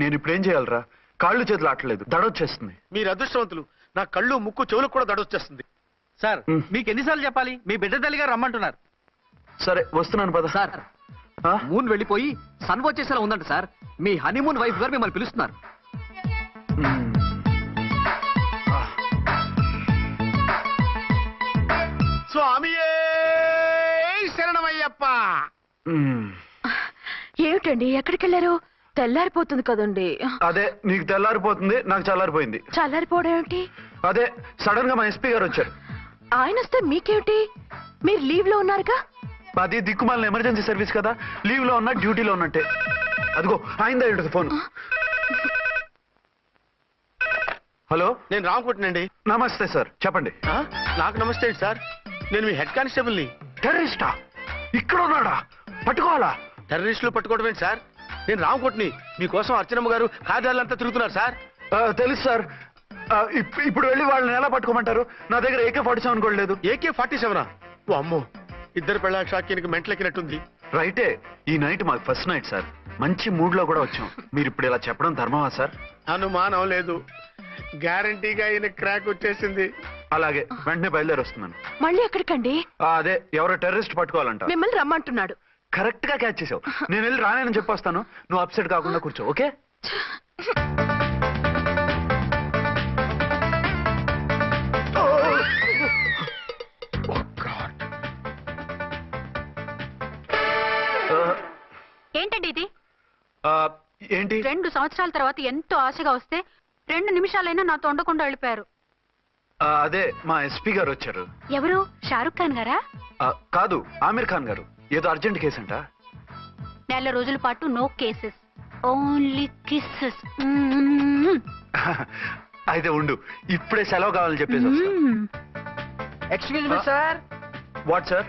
నేను ఇప్పుడు ఏం చేయాలరా? కాళ్ళు చేతులు ఆటలేదు, దడొచ్చేస్తుంది. మీరు అదృష్టవంతులు. నా కళ్ళు ముక్కు చెవులకు కూడా దడొచ్చేస్తుంది. సార్ మీకు ఎన్నిసార్లు చెప్పాలి? మీ బిడ్డ తల్లి గారు రమ్మంటున్నారు. సరే వస్తున్నాను పద. సార్ మూన్ వెళ్ళిపోయి సన్ వచ్చేసేలా ఉందంట సార్. మీ హనీమూన్ వైఫ్ గారు మిమ్మల్ని పిలుస్తున్నారు. స్వామియే శరణమయ్యప్ప. ఏమిటండి ఎక్కడికి వెళ్ళారు? తెల్లారిపోతుంది కదండి. అదే నీకు తెల్లారిపోతుంది, నాకు చల్లారిపోయింది. చల్లారిపోవడం ఏమిటి? అదే సడన్ గా మా ఎస్పీ గారు వచ్చారు. ఆయన వస్తే మీకేమిటి? మీరు లీవ్ లో ఉన్నారుగా. అది దిక్కుమాలిన ఎమర్జెన్సీ సర్వీస్ కదా, లీవ్ లో ఉన్నా డ్యూటీలో ఉన్నట్టే. అదిగో ఆయన ఫోన్. హలో, నేను రామకుంటునండి. నమస్తే సార్, చెప్పండి. నాకు నమస్తే సార్. నేను మీ హెడ్ కానిస్టేబుల్ ని. టెర్రరిస్టా? ఇక్కడ ఉన్నాడా? పట్టుకోవాలా? టెర్రరిస్టులు పట్టుకోవడమే సార్. నేను రామకుంటుని. మీకోసం అర్చనమ్మ గారు కార్యాలయంతా తిరుగుతున్నారు సార్. తెలుసు సార్. ఇప్పుడు వెళ్ళి వాళ్ళని ఎలా పట్టుకోమంటారు? నా దగ్గర AK-47 కూడా లేదు. AK-47? ఓ అమ్మో, ఇద్దరు పెళ్ళ షాకీనికి మెంటలెక్కినట్టుంది. రైటే, ఈ నైట్ మాకు ఫస్ట్ నైట్ సార్. మంచి మూడ్ లో కూడా వచ్చాం. మీరు ఇప్పుడు ఇలా చెప్పడం ధర్మమా సార్? అనుమానం లేదు, గ్యారంటీగా ఈయన క్రాక్ వచ్చేసింది. అలాగే, వెంటనే బయలుదేరి వస్తున్నాను. మళ్ళీ ఎక్కడికండి? అదే ఎవరో టెర్రరిస్ట్ పట్టుకోవాలంట. మిమ్మల్ని రమ్మంటున్నాడు. కరెక్ట్ గా క్యాచ్ చేసావు. నేను వెళ్ళి రానని చెప్పొస్తాను, నువ్వు అప్సెట్ కాకుండా కూర్చో. ఓకే? ఏంటండి ఇది? ఏంటి? 2 సంవత్సరాల తర్వాత ఎంతో ఆశగా వస్తే 2 నిమిషాలైనా నాతో ఉండకుండా వెళ్ళిపోయారు. అదే మా ఎస్పీ గారు వచ్చారు. ఎవరు? షారుఖ్ ఖాన్ గారా? కాదు, ఆమిర్ ఖాన్ గారు. ఏదో అర్జెంట్ కేసు అంట. 4 రోజుల పాటు నో కేసెస్, ఓన్లీ కిస్సెస్. అయితే ఉండు, ఇప్పుడే సెలవు కావాలని చెప్పేసి. Excuse me sir. What sir?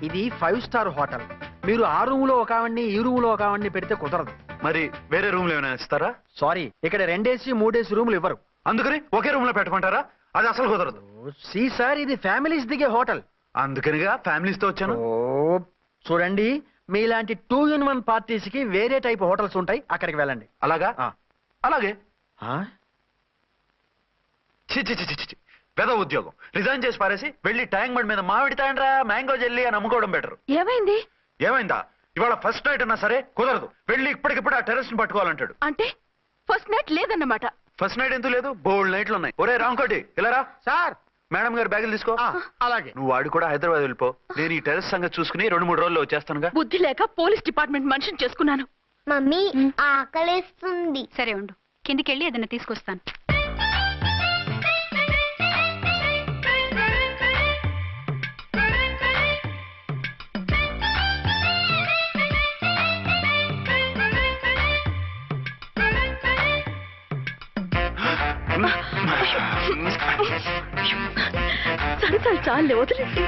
ఇది 5 స్టార్ హోటల్. మీరు ఆ రూమ్ లో ఒక ఆవిడ్ని, ఈ రూమ్ లో ఒక ఆవిడ్ని పెడితే కుదరదు. మరి వేరే రూమ్ లో ఏమైనా ఇస్తారా? సారీ, ఇక్కడ 2 AC 3 AC రూములు ఇవ్వరు. అందుకని ఒకే రూమ్ లో పెట్టమంటారా? అది అసలు కుదరదు. సి సార్, ఇది ఫ్యామిలీస్ దిగే హోటల్. అందుకనిగా ఫ్యామిలీస్ తో వచ్చాను. చూడండి, మీలాంటి 2 in 1 పార్టీస్ కి వేరే టైప్ హోటల్స్ ఉంటాయి, అక్కడికి వెళ్ళండి. అలాగా? అలాగే. పెద్ద ఉద్యోగం రిజైన్ చేసి పారేసి వెళ్ళి ట్యాంక్ బండ్ మీద మామిడి తాండ్రా మ్యాంగో జెల్లీ అని అమ్ముకోవడం బెటర్. ఏమైంది? ఏమైందా? ఇవాళ ఫస్ట్ నైట్ అన్నా సరే కుదరదు. వెళ్ళి ఇప్పటికిప్పుడు ఆ టెర్రరిస్ట్ ని పట్టుకోవాలంటాడు. అంటే ఫస్ట్ నైట్ లేదన్నమాట. ఫస్ట్ నైట్ ఎందుకు లేదు? బోల్డ్ నైట్లు ఉన్నాయి. ఒరే రాంకోటి, ఇలా రా. సార్, మేడం గారు బ్యాగులు తీసుకో. అలాగే. నువ్వు వాడు కూడా హైదరాబాద్ వెళ్ళిపో. నేను ఈ టెర్రరిస్ట్ సంగతి చూసుకుని 2-3 రోజుల్లో వచ్చేస్తానుగా. బుద్ధి లేక పోలీస్ డిపార్ట్మెంట్ మనిషిని చేసుకున్నాను. మమ్మీ ఆకలేస్తుంది. సరే ఉండు, కిందికి వెళ్ళి ఏదైనా తీసుకొస్తాను. సరసాలు చాలే, వదిలేండి.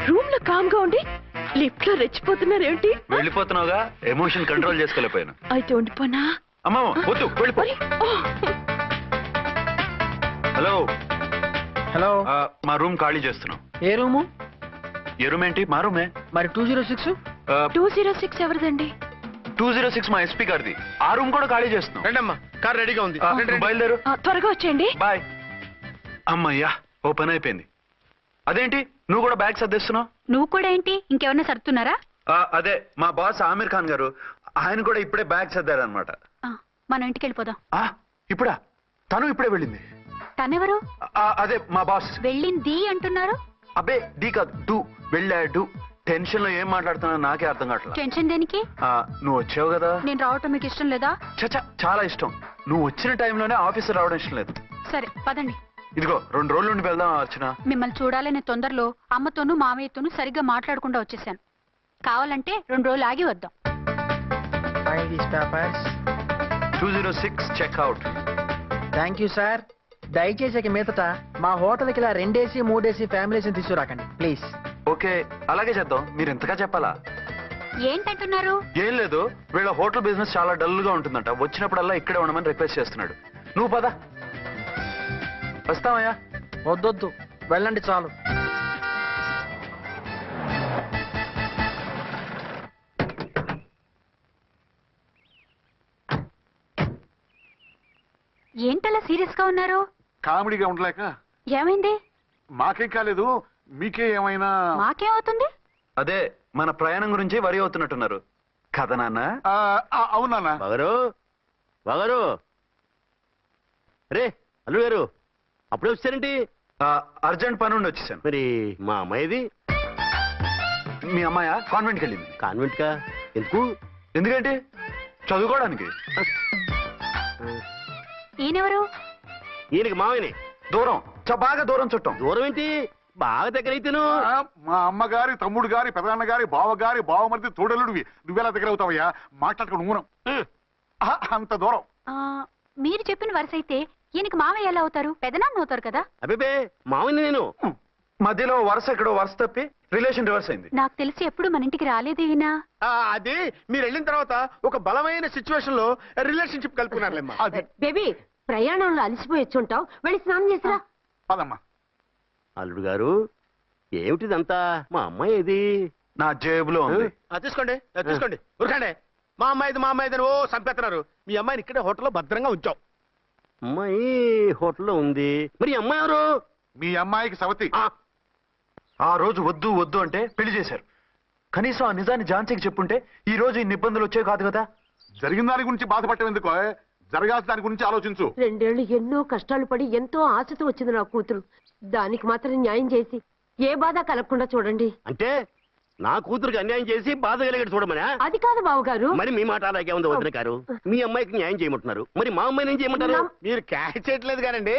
రూమ్ లో కామ్ గా ఉండి లిఫ్ట్ లో రెచ్చిపోతున్నారేంటి? వెళ్ళిపోతున్నావుగా, ఎమోషన్ కంట్రోల్ చేసుకోలేకపోయాను. అయితే ఉండిపోనా? అమ్మా వద్దు, వెళ్ళిపో. హలో హలో, మా రూమ్ ఖాళీ చేస్తున్నాం. ఏ రూము? ఏ రూమ్ ఏంటి? మా రూమే. మరి 206? 206 ఎవరిదండి? 206 మా ఎస్పీ గారిది. ఆ రూమ్ కూడా ఖాళీ చేస్తున్నాం. రండమ్మా, కార్ రెడీగా ఉంది. బయలుదేరు. త్వరగా వచ్చేయండి. బాయ్. అమ్మయ్యా, ఓ పని అయిపోయింది. అదేంటి నువ్వు కూడా బ్యాగ్ సర్దిస్తున్నావు? నువ్వు కూడా ఏంటి, ఇంకెవరన్నా సర్దుతున్నారా? అదే మా బాస్ ఆమిర్ ఖాన్ గారు, ఆయన కూడా ఇప్పుడే బ్యాగ్ సర్దారనమాట. మనం ఇంటికి వెళ్ళిపోదాం. ఇప్పుడా? తను ఇప్పుడే వెళ్ళింది. తనెవరు? అదే మా బాస్. వెళ్ళింది అంటున్నారు. అబ్బే డీ కాదు, డూ. వెళ్ళాడు. టెన్షన్ లో ఏం మాట్లాడుతున్నా నాకే అర్థం కావట్లేదు. టెన్షన్ దేనికి? నువ్వు వచ్చావు కదా. నేను రావటం మీకు ఇష్టం లేదా? చచ్చా, చాలా ఇష్టం. నువ్వు వచ్చిన టైంలోనే ఆఫీసర్ రావడం ఇష్టం లేదు. సరే పదండి. ఇదిగో 2 రోజుల నుండి వెళ్దాం అర్చన. మిమ్మల్ని చూడాలనే తొందరలో అమ్మతోనూ మామయ్యతోనూ సరిగ్గా మాట్లాడకుండా వచ్చేసాను. కావాలంటే 2 రోజులు ఆగి వద్దాం. 206 check out. Thank you sir. దయచేసి ఇక మీదట మా హోటల్కి ఇలా 2 AC 3 AC ఫ్యామిలీస్ తీసుకురాకండి ప్లీజ్. ఓకే అలాగే చేద్దాం. మీరు ఎంతగా చెప్పాలా? ఏంటంటున్నారు? ఏం లేదు, వీళ్ళ హోటల్ బిజినెస్ చాలా డల్ గా ఉంటుందంట. వచ్చినప్పుడల్లా ఇక్కడే ఉండమని రిక్వెస్ట్ చేస్తున్నాడు. నువ్వు పద. వస్తావయ్యా? వద్దొద్దు, వెళ్ళండి చాలు. ఏంటలా సీరియస్ గా ఉన్నారు? కామెడీగా ఉండలేక. ఏమైంది? మాకేం కాలేదు, మీకే ఏమైనా? మాకేమవుతుంది? అదే మన ప్రయాణం గురించి వరి అవుతున్నట్టున్నారు కదా నాన్న? అవునా? బాగారు బాగారు రే అల్లు గారు అప్పుడే వచ్చారేంటి? అర్జెంట్ పని ఉండి వచ్చేసాను. మరి మా అమ్మాయిది మీ అమ్మాయ కాన్వెంట్కి వెళ్ళింది. కాన్వెంట్ కా? ఎందుకు? ఎందుకంటే చదువుకోవడానికి. ఈయనెవరు? ఈయనకి మామయ్యని. దూరం, బాగా దూరం చుట్టం. దూరం ఏంటి, బాగా దగ్గర అయితేను. మా అమ్మగారి తమ్ముడు గారి పెదనాన్న గారి బావగారి బావమరిది తోడలుడివి. నువ్వెలా దగ్గర అవుతావయ్యా? మాట్లాడుకుని ఊనం అంత దూరం. మీరు చెప్పిన వరుస అయితే ఈయనకి మామయ్య ఎలా అవుతారు? పెదనాన్న అవుతారు కదా. అబ్బే మామయ్యని నేను. మధ్యలో వరుస ఎక్కడో వరుస తప్పి రిలేషన్ రివర్స్ అయింది. నాకు తెలిసి ఎప్పుడు మన ఇంటికి రాలేదు ఈయన. అది మీరు వెళ్ళిన తర్వాత ఒక బలమైన సిచ్యువేషన్ లో రిలేషన్షిప్ కలుపుకున్నారులేమ్మా. అది బేబీ ప్రయాణంలో అలసిపోయి వచ్చుంటావు, వెళ్ళి స్నానం చేసిరా. పదమ్మా. అల్లుడు గారు ఏమిటిదంతా? మా అమ్మాయి ఏది? నా జేబులో ఉంది. తీసుకోండి తీసుకోండి, ఉరకండి. మా అమ్మాయిది ఓ సంపేస్తున్నారు. మీ అమ్మాయిని ఇక్కడే హోటల్లో భద్రంగా ఉంచావు. అమ్మాయి హోటల్లో ఉంది. మరి ఈ అమ్మాయి ఎవరు? మీ అమ్మాయికి సవతి. ఆ రోజు వద్దు వద్దు అంటే పెళ్లి చేశారు. కనీసం ఆ నిజాన్ని ఝాన్సీకి చెప్పుంటే ఈ రోజు ఇన్ని ఇబ్బందులు వచ్చేవి కాదు కదా. జరిగిన దాని గురించి బాధపడటం ఎందుకో, జరగాల్సిన దాని గురించి ఆలోచించు. 2 ఏళ్లు ఎన్నో కష్టాలు పడి ఎంతో ఆశతో వచ్చింది నా కూతురు. దానికి మాత్రం న్యాయం చేసి ఏ బాధ కలగకుండా చూడండి. అంటే నా కూతురికి అన్యాయం చేసి బాధ కలిగేది చూడమనా? అది కాదు బావగారు. మరి మీ మాట అలాగే ఉంది వదిన గారు. మీ అమ్మాయికి న్యాయం చేయమంటున్నారు, మరి మా అమ్మాయిని ఏం చేయమంటారు? మీరు క్యాచ్ చేయట్లేదు కానండి.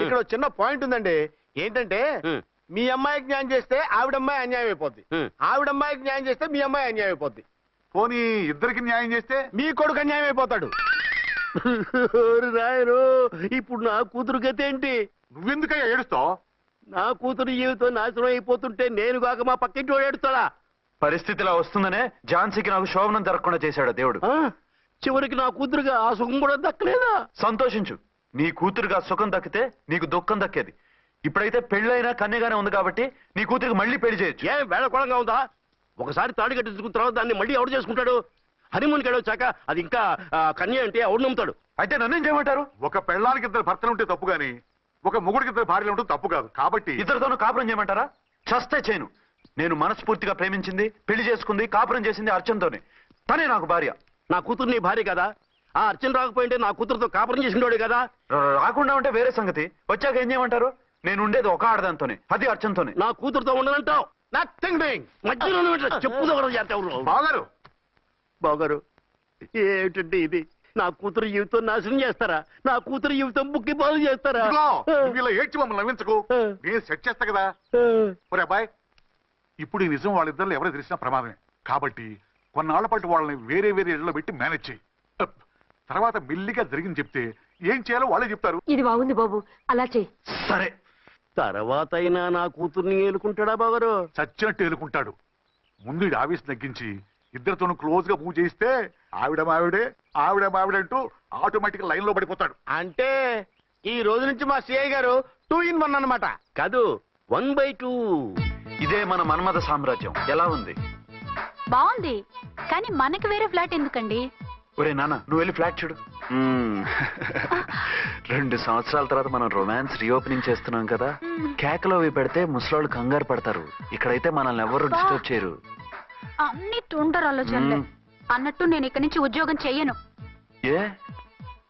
ఇక్కడ ఒక చిన్న పాయింట్ ఉందండి. ఏంటంటే మీ అమ్మాయికి న్యాయం చేస్తే ఆవిడమ్మాయి అన్యాయం అయిపోద్ది, ఆవిడమ్మాయికి న్యాయం చేస్తే మీ అమ్మాయి అన్యాయం అయిపోద్ది. పోనీ ఇద్దరికి న్యాయం చేస్తే మీ కొడుకు అన్యాయం అయిపోతాడు. రాయరు, ఇప్పుడు నా కూతురు గతి ఏంటి? నువ్వెందుకయ్యా ఏడుస్తావు? నా కూతురు జీవితం నాశనం అయిపోతుంటే నేను కాక మా పక్కింటి వాడు ఏడుస్తాడా? పరిస్థితిలా వస్తుందనే ఝాన్సీకి నాకు శోభనం జరగకుండా చేశాడు దేవుడు. చివరికి నా కూతురుగా ఆ సుఖం కూడా దక్కలేదా? సంతోషించు, నీ కూతురుగా సుఖం దక్కితే నీకు దుఃఖం దక్కేది. ఇప్పుడైతే పెళ్ళైనా కన్యగానే ఉంది కాబట్టి నీ కూతురికి మళ్ళీ పెళ్లి చేయొచ్చు. ఏం వేళకోళంగా ఉందా? ఒకసారి తాడు కట్టించుకున్న తర్వాత దాన్ని మళ్ళీ ఎవడు చేసుకుంటాడు? హనీమూన్కి వెళ్ళొచ్చాక అది ఇంకా కన్య అంటే ఎవడు నమ్ముతాడు? అయితే నన్ను ఏం చేయమంటారు? ఒక పెళ్ళానికి 2 భర్తలు ఉంటే తప్పు గాని ఒక మొగుడికి 2 భార్యలు ఉంటే తప్పు కాదు. కాబట్టి ఇద్దరితోనూ కాపురం చేయమంటారా? చస్తే చేయను. నేను మనస్ఫూర్తిగా ప్రేమించింది, పెళ్లి చేసుకుంది, కాపురం చేసింది అర్చనతోనే. తనే నాకు భార్య. నా కూతురు నీ భార్య కదా? ఆ అర్చన రాకపోయింటే నా కూతురుతో కాపురం చేసినోడే కదా? రాకుండా ఉంటే వేరే సంగతి. వచ్చాక ఏం చేయమంటారు? నేను ఉండేది ఒక ఆడదాంతోనే, అది అర్చనతోనే. నా కూతురుతో ఉండనంటావు? Nothing doing. మధ్యలో చెప్పుదో బాగారు బాగారు ఏమిటండి ఇది? నా కూతురు జీవితం నాశనం చేస్తారా? నా కూతురు జీవితం బుక్కి పాలు చేస్తారా? నువ్వు ఇలా ఏడ్చి మమ్మల్ని నవ్వించకు, నేను సెట్ చేస్తా కదా. ఒరే అబ్బాయి, ఇప్పుడు ఈ నిజం వాళ్ళిద్దరిలో ఎవరు తెలిసినా ప్రమాదమే. కాబట్టి కొన్నాళ్ల పాటు వాళ్ళని వేరే వేరే ఇళ్లలో పెట్టి మేనేజ్ చేయి. తర్వాత మెల్లిగా జరిగింది చెప్తే ఏం చేయాలో వాళ్ళే చెప్తారు. ఇది బాగుంది బాబు, అలా చెయ్యి. సరే, తర్వాత అయినా నా కూతుర్ని ఏలుకుంటాడా బాగారు? చచ్చినట్టు ఏలుకుంటాడు. ముందు ఈ ఆవేశం తగ్గించి ఇద్దరితోనూ క్లోజ్ గా మూవ్ చేయిస్తే ఆవిడ మావిడే అంటూ ఆటోమేటిక్ లైన్ లో పడిపోతాడు. అంటే ఈ రోజు నుంచి మా సిఐ గారు 2 in 1 అన్నమాట. కాదు 1/2. ఇదే మన మన్మథ సామ్రాజ్యం. ఎలా ఉంది? బాగుంది, కానీ మనకి వేరే ఫ్లాట్ ఎందుకండి? ఒరే నాన్న, నువ్వు వెళ్ళి ఫ్లాట్ చూడు. 2 సంవత్సరాల తర్వాత మనం రొమాన్స్ రీఓపెనింగ్ చేస్తున్నాం కదా. కేకలో అవి పెడితే ముసలోళ్ళు కంగారు పడతారు. ఇక్కడైతే మనల్ని ఎవరు డిస్టర్బ్ చేయరు. అన్ని తొందర ఆలోచనలే. అన్నట్టు నేను ఇక్కడి నుంచి ఉద్యోగం చెయ్యను. ఏ?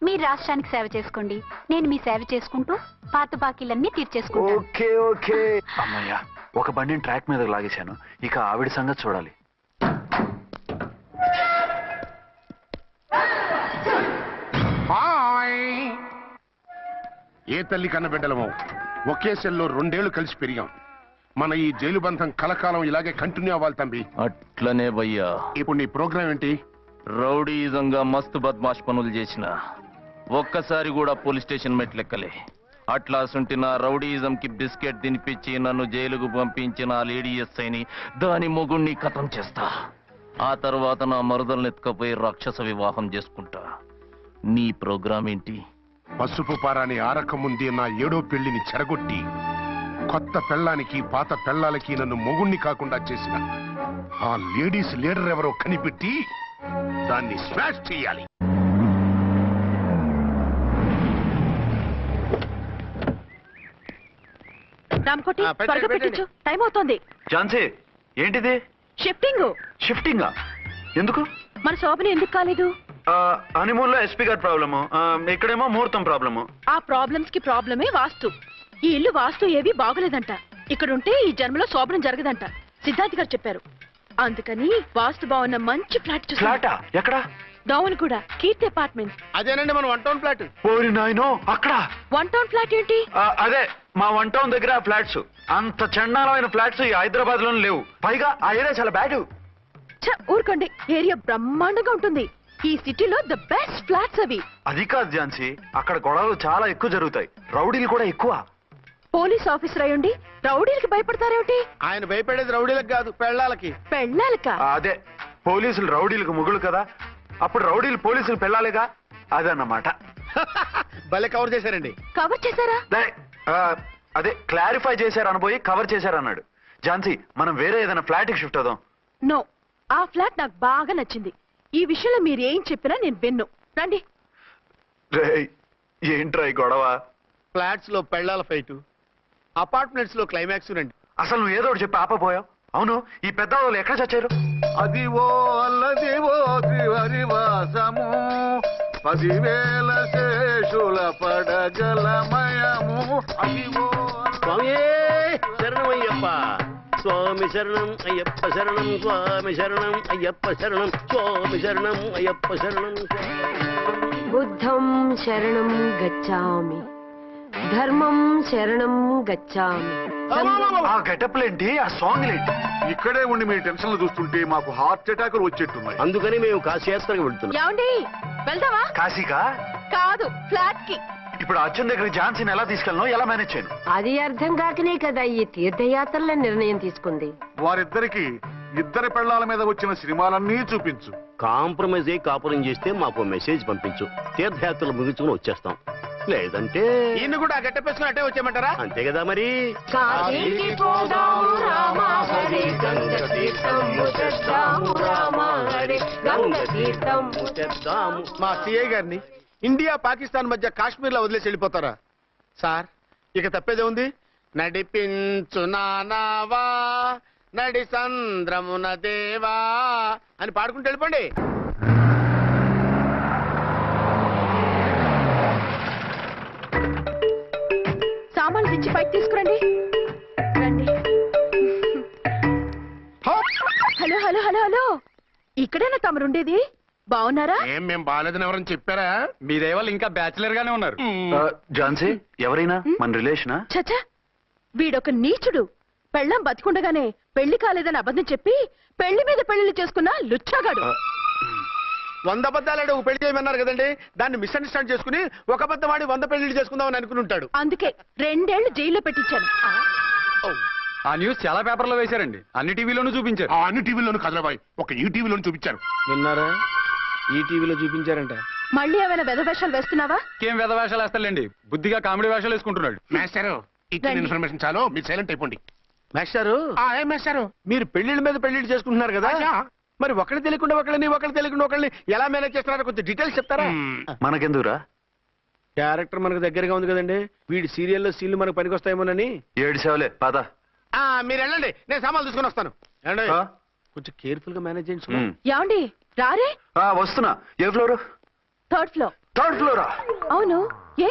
మీ రాష్ట్రానికి సేవ చేసుకోండి, నేను మీ సేవ చేసుకుంటూ పాత బాకీలన్నీ తీర్చేసుకుంటాను. Okay okay. అమ్మయ్యా, ఒక బండిని ట్రాక్ మీద లాగేశాను. ఇక ఆవిడ సంగతి చూడాలి. ఏ తల్లి కన్న బిడ్డలమో ఒకే సెల్లో 2 ఏళ్లు కలిసి పెరిగాం. మన ఈ జైలు బంధం కలకాలం ఇలాగే కంటిన్యూ అవ్వాలి తంబి. అట్లనే భయ్యా. ఇప్పుడు నీ ప్రోగ్రామ్ ఏంటి? రౌడీజంగా మస్తు బద్మాష్ పనులు చేసిన ఒక్కసారి కూడా పోలీస్ స్టేషన్ మెట్లెక్కలే. అట్లాసుంటి నా రౌడీయిజం కి బిస్కెట్ తినిపించి నన్ను జైలుకు పంపించిన ఆ లేడీ ఎస్ఐని దాని మొగుణ్ణి కథం చేస్తా. ఆ తర్వాత నా మరుదల్ని ఎత్తుకపోయి రాక్షస వివాహం చేసుకుంటా. నీ ప్రోగ్రామ్ ఏంటి? పసుపు పారాని ఆరక ముందే నా 7వ పెళ్లిని చెరగొట్టి కొత్త పెళ్ళానికి పాత పెళ్ళాలకి నన్ను మొగుణ్ణి కాకుండా చేసిన ఆ లేడీస్ లీడర్ ఎవరో కనిపెట్టి దాన్ని స్మాష్ చేయాలి. రామకోటి త్వరగా పెట్టించు, టైం అవుతోంది. ఝాన్సీ ఏంటిది? షిఫ్టింగ్. షిఫ్టింగా? ఎందుకు? మన శోభని ఎందుకు కాలేదు? హనీమూన్ లో ఎస్పీ గారి ప్రాబ్లము, ఇక్కడేమో ముహూర్తం ప్రాబ్లము. ఆ ప్రాబ్లమ్స్ కి ప్రాబ్లమే వాస్తు. ఈ ఇల్లు వాస్తు ఏవి బాగోలేదంట. ఇక్కడుంటే ఈ జన్మలో శోభనం జరగదంట సిద్ధార్థ్ గారు చెప్పారు. అందుకని వాస్తు బాగున్న మంచి ఫ్లాట్ చూసి. ఫ్లాటా? ఎక్కడ? డౌన్ కూడా కీర్తి అపార్ట్మెంట్. అదేనండి మన 1 టౌన్ ఫ్లాట్. ఓరి నాయనో, అక్కడ 1 టౌన్ ఫ్లాట్ ఏంటి? అదే మా 1 టౌన్ దగ్గర ఫ్లాట్స్. అంత చండాలమైన ఫ్లాట్స్ ఈ హైదరాబాద్ లోనే లేవు. పైగా ఆ ఏరియా చాలా బ్యాడ్. ఊరుకోండి, ఏరియా బ్రహ్మాండంగా ఉంటుంది. ఈ సిటీలో ద బెస్ట్ ఫ్లాట్స్ అవి. అది కాదు ఝాన్సీ, అక్కడ గొడవలు చాలా ఎక్కువ జరుగుతాయి, రౌడీలు కూడా ఎక్కువ. పోలీస్ ఆఫీసర్ అయ్యుండి రౌడీలకి భయపడతారేమిటి? ఆయన భయపడేది రౌడీలకు కాదు, పెళ్ళాలకి. పెళ్ళాలక? అదే, పోలీసులు రౌడీలకు ముగులు కదా, అప్పుడు రౌడీలు పోలీసులు పెళ్ళాలిగా, అదన్నమాట. భలే కవర్ చేశారండి. కవర్ చేశారా? అదే క్లారిఫై చేశారు అనబోయి కవర్ చేశారన్నాడు. ఝాన్సీ, మనం వేరే ఏదైనా ఫ్లాట్కి షిఫ్ట్ అవుదాం. నో, ఆ ఫ్లాట్ నాకు బాగా నచ్చింది. ఈ విషయంలో మీరు ఏం చెప్పినా నేను విన్ను. రండి. ఏంట్రా ఈ గొడవ? ఫ్లాట్స్ లో పెళ్ళాల ఫైట్, అపార్ట్మెంట్స్ లో క్లైమాక్స్ రండి. అసలు నువ్వు ఏదో ఒకటి చెప్పి ఆపపోయావు. అవును, ఈ పెద్ద వాళ్ళు ఎక్కడ చచ్చారు? అదివో అల్లదివో త్రివరివాసము 10,000 శేషుల పడగలమయము. అదివో శరణమయ్యప్ప స్వామి శరణం అయ్యప్ప శరణం స్వామి శరణం అయ్యప్ప శరణం స్వామి శరణం అయ్యప్ప శరణం. బుద్ధం శరణం గచ్చామి, ధర్మం శరణం గచ్చామి. ఆ గెటప్లేంటి, ఆ సాంగ్ ఏంటి? ఇక్కడే ఉండి మీ టెన్షన్లు చూస్తుంటే మాకు హార్ట్ అటాకులు వచ్చేట్టున్నాయి. అందుకని మేము కాశీయాత్రకు వెళ్తున్నాం. ఏమండి, వెళ్దామా? కాశీకా? కాదు, ఫ్లాట్ కి. ఇప్పుడు అర్జున్ దగ్గర ఝాన్సీని ఎలా తీసుకెళ్ళను, ఎలా మేనేజ్ చేయను? అది అర్థం కాకనే కదా ఈ తీర్థయాత్రల నిర్ణయం తీసుకుంది. వారిద్దరికి ఇద్దరి పెళ్ళాల మీద వచ్చిన సినిమాలన్నీ చూపించు. కాంప్రమైజ్ అయ్యి కాపురం చేస్తే మాకు మెసేజ్ పంపించు, తీర్థయాత్రలు ముగించుకుని వచ్చేస్తాం. లేదంటే ఈయన కూడా గట్టపేసుకుని అట్టే వచ్చేయమంటారా? అంతే కదా మరి. కాశీకి పోదాము రామా హరి, గంగ తీర్థము తెద్దాము రామా హరి, గంగ తీర్థము తెద్దాము. మా సిఐ గారిని ఇండియా పాకిస్తాన్ మధ్య కాశ్మీర్ లో వదిలేసి వెళ్ళిపోతారా సార్? ఇక తప్పేదే ఉంది. నడిపించు నానావా నడి సంద్రమున దేవా అని పాడుకుంటూ వెళ్ళిపోండి. సామాన్లు తెచ్చి పైకి తీసుకురండి. రండి. హలో హలో హలో హలో, ఇక్కడేనా తమరుండేది? బాగున్నారా? ఏం మేం బాగాలేదని ఎవరని చెప్పారా? మీ దయవల్ల ఇంకా బ్యాచిలర్ గానే ఉన్నారు. ఝాన్సీ, ఎవరైనా మన రిలేషనా? చచ్చా, వీడొక నీచుడు. పెళ్ళం బతికుండగానే పెళ్లి కాలేదని అబద్ధం చెప్పి పెళ్లి మీద పెళ్లిళ్ళు చేసుకున్న లుచ్చాగాడు. 100 అబద్ధాలు ఒక పెళ్లి చేయమన్నారు కదండి, దాన్ని మిస్అండర్స్టాండ్ చేసుకుని ఒక అబద్ధం వాడి 100 పెళ్లిళ్ళు చేసుకుందామని అనుకుని ఉంటాడు. అందుకే 2 ఏళ్లు జైల్లో పెట్టించాను. ఆ న్యూస్ చాలా పేపర్లో వేశారండి, అన్ని టీవీలోనూ చూపించారు. ఆ అన్ని టీవీలోను కదలబాయ్, ఒక ఈ టీవీలోను చూపించారు. విన్నారా? ఈ టీవీలో చూపించారంట. మళ్ళీ ఏమైనా వెధవేషాలు వేస్తున్నావా? ఏం వేద వేషాలు వేస్తాడండి, బుద్ధిగా కామెడీ వేషాలు వేసుకుంటున్నాడు. మేస్టారు, ఇచ్చిన ఇన్ఫర్మేషన్ చాలు, మీరు సైలెంట్ అయిపోండి. మాస్టారు, ఏం మేస్టారు? మీరు పెళ్లిళ్ళ మీద పెళ్లిళ్ళు చేసుకుంటున్నారు కదా, మరి ఒకళ్ళు తెలియకుండా ఒకళ్ళని తెలియకుండా ఒకళ్ళని ఎలా మేనేజ్ చేస్తున్నారో కొంచెం డీటెయిల్స్ చెప్తారా? మనకెందుకురా? క్యారెక్టర్ మనకు దగ్గరగా ఉంది కదండి, వీడి సీరియల్లో సీన్లు మనకు పనికొస్తాయేమోనని. 7 సేవలే పద. మీరు వెళ్ళండి, నేను సామాన్లు తీసుకొని వస్తాను. కొంచెం కేర్ఫుల్ గా మేనేజ్ చేయండి. ఏమండి, రారే? వస్తున్నా. ఏ ఫ్లోర్? 3rd floor. 3rd ఫ్లోరా? అవును. ఏ?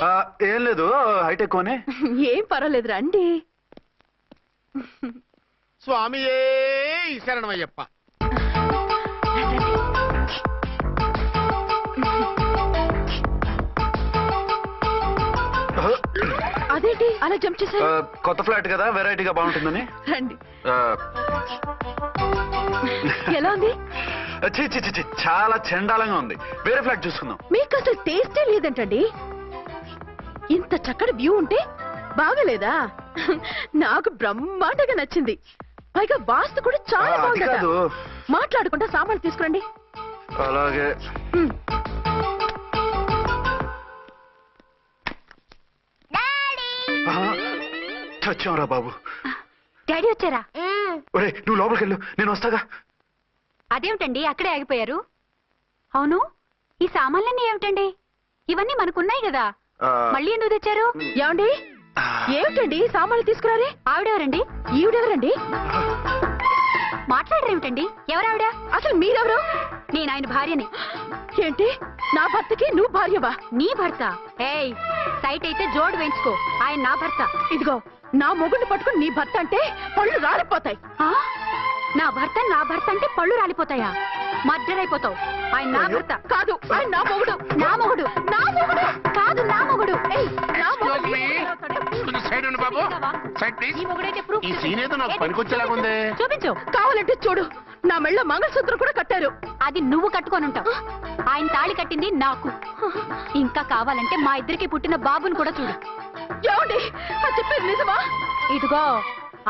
ఏం లేదు, హైటెక్ కోనే. ఏం పర్వాలేదు, రండి. స్వామియే శరణమయ్యప్ప. అదేంటి అలా జంప్ చేశారు? కొత్త ఫ్లాట్ కదా, వెరైటీగా బాగుంటుందని. రండి. ఎలా ఉంది? చి చి చి చి, చాలా చండాలంగా ఉంది. వేరే ఫ్లాట్ చూసుకుందాం. మీకు అసలు టేస్టే లేదంటండి. ఇంత చక్కటి వ్యూ ఉంటే బాగలేదా? నాకు బ్రహ్మాండంగా నచ్చింది. పైగా వాస్తు కూడా చాలా అది బాగుంది. కాదు. మాట్లాడుకుంటా సామాన్లు తీసుకురండి. అలాగే చచ్చాంరా బాబు. డాడీ వచ్చారా? ఒరే నువ్వు లోపలికి వెళ్ళు, నేను వస్తాగా. అదేమిటండి అక్కడే ఆగిపోయారు? అవును, ఈ సామాన్లన్నీ ఏమిటండి? ఇవన్నీ మనకున్నాయి కదా, మళ్ళీ ఎందుకు తెచ్చారు? ఏమండి ఏమిటండి సామాన్లు తీసుకురారే? ఆవిడెవరండి? ఈవిడెవరండి? మాట్లాడరేమిటండి? ఎవరావిడ? అసలు మీరెవరు? నేను ఆయన భార్యని. ఏంటి నా భర్తకి నువ్వు భార్యవా? నీ భర్త? ఏయ్, సైట్ అయితే జోడు వేయించుకో, ఆయన నా భర్త. ఇదిగో నా మొగుడిని పట్టుకుని నీ భర్త అంటే పళ్ళు రాలిపోతాయి. నా భర్త అంటే పళ్ళు రాలిపోతాయా? మర్డర్ అయిపోతావు. ఆయన నా భర్త కాదు, ఆయన నా మొగుడు. నా మొగుడు? నా మొగుడు కాదు, నా మొగుడు. ఏయ్, నా మొగుడు. సైడ్ ఉండు బాబు, సైడ్ ప్లీజ్. ఈ మొగుడైతే ప్రూఫ్ ఈ సీన్ ఏదో నాకు పనికొచ్చేలాగుంది. చూపించు. కావాలంటే చూడు, నా మెళ్ళ మంగళసూత్రం కూడా కట్టారు. అది నువ్వు కట్టుకొని ఉంటావు. ఆయన తాళి కట్టింది నాకు. ఇంకా కావాలంటే మా ఇద్దరికి పుట్టిన బాబుని కూడా చూడు. ఏమండి అది చెప్పేది నిజమా? ఇదిగో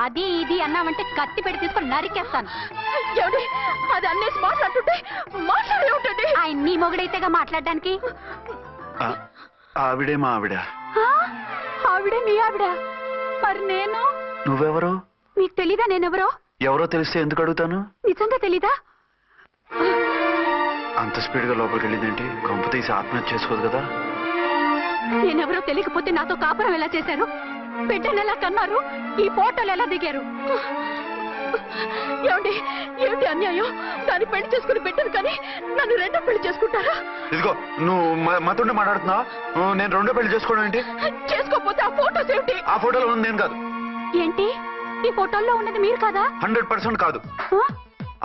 అది ఇది అన్నావంటే కత్తి పెట్టి తీసుకొని నరికేస్తాను. ఏమండి అది అన్నేసి మాట్లాడుతుంటే మాట్లాడే ఉంటుంది. ఆయన నీ మొగుడైతేగా మాట్లాడడానికి. ఆవిడే మా ఆవిడ. ఆవిడే మీ ఆవిడ? మరి నేను? నువ్వెవరు? మీకు తెలీదా నేనెవరో? ఎవరో తెలిస్తే ఎందుకు అడుగుతాను? నిజంగా తెలీదా? అంత స్పీడ్ గా లోపలికి వెళ్ళిందేంటి? కొంప తీసి ఆత్మహత్య చేసుకోదు కదా? నేనెవరో తెలియకపోతే నాతో కాపురం ఎలా చేశారు? బిడ్డను ఎలా కన్నారు? ఈ ఫోటోలు ఎలా దిగారు? ఏమండి ఏమిటి అన్యాయం? దాన్ని పెళ్లి చేసుకుని బిడ్డను కానీ నన్ను రెండో పెళ్లి చేసుకుంటారా? ఇదిగో నువ్వు మాతోనే మాట్లాడుతున్నావా? నేను రెండో పెళ్లి చేసుకోవడం ఏంటి? చేసుకోకపోతే ఆ ఫోటోస్ ఏమిటి? ఆ ఫోటోలో ఉంది నేను కాదు. ఏంటి ఈ ఫోటోల్లో ఉన్నది మీరు కాదా? 100% కాదు.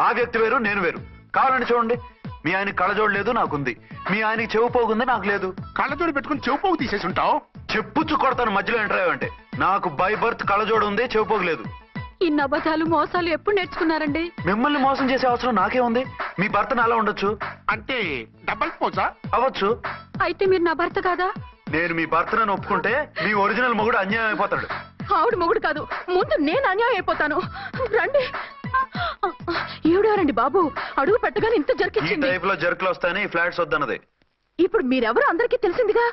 ఆ వ్యక్తి వేరు, నేను వేరు. కావాలంటే చూడండి, మీ ఆయనకి కళ్ళజోడు లేదు, నాకుంది. మీ ఆయనకి చెవు పోగుంది, నాకు లేదు. కళ్ళజోడు పెట్టుకుని చెవు పోగు తీసేసి ఉంటావు. చెప్పుచ్చు కొడతాను మధ్యలో ఎంటర్ అయ్యావంటే. నాకు బై బర్త్ కళ్ళజోడు ఉంది, చెవు పోగు లేదు. ఇన్ని అబద్ధాలు మోసాలు ఎప్పుడు నేర్చుకున్నారండి? మిమ్మల్ని మోసం చేసే అవసరం నాకే ఉంది? మీ భర్తను అలా ఉండొచ్చు. అంటే డబల్ పోజా? అవ్వచ్చు. అయితే మీరు నా భర్త కాదా? నేను మీ భర్తను ఒప్పుకుంటే మీ ఒరిజినల్ మొగుడు అన్యాయం అయిపోతాడు. ఆవిడ మొగుడు కాదు, ముందు నేను అన్యాయం అయిపోతాను. రండి. ఈవిడెవరండి బాబు? అడుగు పెట్టగానే ఇంత ఈ జరికిచ్చింది. టైప్ లో జర్కులు వస్తాయని ఈ ఫ్లాట్స్ వద్దన్నది. ఇప్పుడు మీరెవరు అందరికీ తెలిసిందిగా,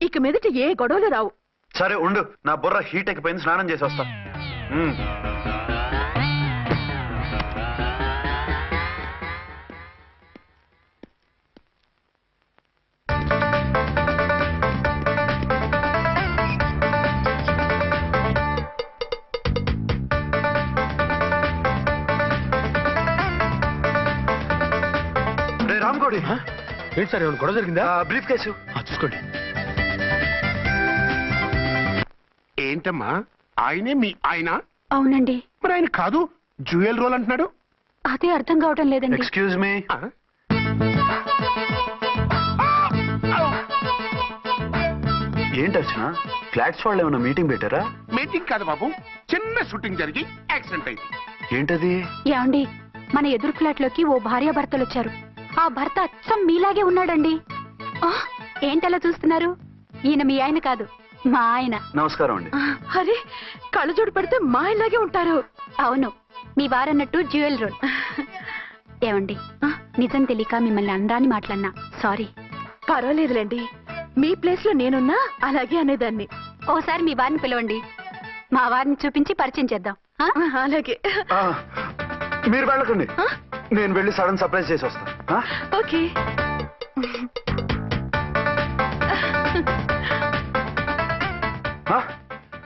ఇక మీదట ఏ గొడవలు రావు. సరే ఉండు, నా బుర్ర హీట్ ఎక్కిపోయింది, స్నానం చేసి వస్తా. రామ్కోడి, ఏంటి సార్ ఏమైనా గొడవ జరిగిందా? బ్రీఫ్ కేసు చూసుకోండి. ఏంటమ్మా, ఆయనే మీ ఆయన? అవునండి. మరి ఆయన కాదు, జ్యువెల్ రోల్ అంటున్నాడు. అదే అర్థం కావటం లేదండి. Excuse me. ఏంటి అర్చన, ఫ్లాట్స్ వాళ్ళు ఏమైనా మీటింగ్ పెట్టారా? మీటింగ్ కాదు బాబు, చిన్న షూటింగ్ జరిగి యాక్సిడెంట్ అయింది. ఏంటది? ఏమండి, మన ఎదురు ఫ్లాట్ లోకి ఓ భార్యాభర్తలు వచ్చారు. ఆ భర్త అచ్చం మీలాగే ఉన్నాడండి. ఏంటలా చూస్తున్నారు? ఈయన మీ ఆయన కాదు, మా ఆయన. నమస్కారం అండి. అరే కళ్ళజోడు పెడితే మా ఇలాగే ఉంటారు. అవును, మీ వారన్నట్టు జ్యువెల్ రోల్. ఏమండి, నిజం తెలియక మిమ్మల్ని అందాన్ని మాట్లాడినా సారీ. పర్వాలేదులేండి, మీ ప్లేస్ లో నేనున్నా అలాగే అనేదాన్ని. ఓసారి మీ వారిని పిలవండి, మా వారిని చూపించి పరిచయం చేద్దాం. అలాగే. మీరు వెళ్ళకండి, నేను వెళ్ళి సడన్ సర్ప్రైజ్ చేసి వస్తా. ఓకే.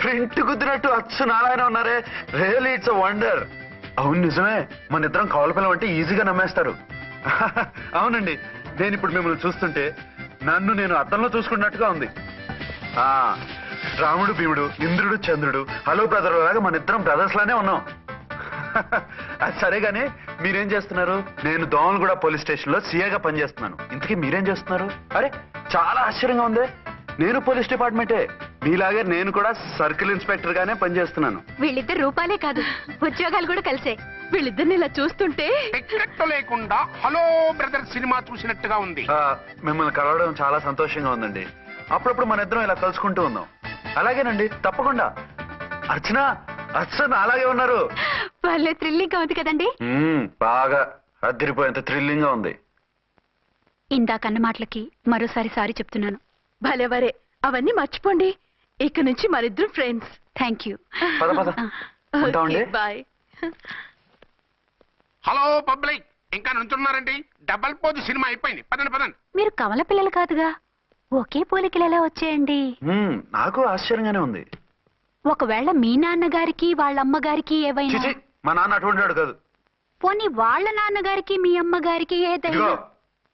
ప్రింట్ కుదిరినట్టు అచ్చు నారాయణ ఉన్నారే, రియల్లీ ఇట్స్ అ వండర్. అవును నిజమే, మన ఇద్దరం కవల పిల్లం అంటే ఈజీగా నమ్మేస్తారు. అవునండి, నేను ఇప్పుడు మిమ్మల్ని చూస్తుంటే నన్ను నేను అద్దంలో చూసుకున్నట్టుగా ఉంది. రాముడు భీముడు, ఇంద్రుడు చంద్రుడు, హలో బ్రదర్ లాగా మన ఇద్దరం బ్రదర్స్ లానే ఉన్నాం. అది సరే గానీ మీరేం చేస్తున్నారు? నేను దోమలగూడ పోలీస్ స్టేషన్ లో సీఏగా పనిచేస్తున్నాను. ఇంతకీ మీరేం చేస్తున్నారు? అరే చాలా ఆశ్చర్యంగా ఉంది, నేను పోలీస్ డిపార్ట్మెంటే, మీలాగే నేను కూడా సర్కిల్ ఇన్స్పెక్టర్ గానే పనిచేస్తున్నాను. వీళ్ళిద్దరు రూపాలే కాదు, ఉద్యోగాలు కూడా కలిసే. వీళ్ళిద్దరిని ఇలా చూస్తుంటే టికెట్ లేకుండా హలో బ్రదర్ సినిమా చూసినట్టుగా ఉంది. మిమ్మల్ని కలవడం చాలా సంతోషంగా ఉందండి. అప్పుడప్పుడు మన ఇద్దరం ఇలా కలుసుకుంటూ ఉన్నాం. అలాగేనండి, తప్పకుండా. అర్చన అర్చన అలాగే ఉన్నారు. వాళ్ళే థ్రిల్లింగ్ గా ఉంది కదండి. బాగా అదిరిపోయేంత థ్రిల్లింగ్ గా ఉంది. ఇందాకన్న మాటలకి మరోసారి సారీ చెప్తున్నాను. భలేవరే, అవన్నీ మర్చిపోండి. ఇక నుంచి మరిద్దరం ఫ్రెండ్స్. Thank you. పద పద ఉంటామండి. బాయ్. హలో పబ్లిక్, ఇంకా నుంచున్నారండి? డబల్ పోజు సినిమా అయిపోయింది. పదండి పదండి. మీరు కమల పిల్లలు కాదుగా, ఒకే పోలికలు ఎలా వచ్చాయండి? నాకు ఆశ్చర్యంగానే ఉంది. ఒకవేళ మీ నాన్నగారికి వాళ్ళ అమ్మగారికి ఏవైనా, చిచి, మా నాన్న అటువంటి వాడు కాదు. పోనీ వాళ్ళ నాన్నగారికి మీ అమ్మగారికి ఏదైనా. ఇదిగో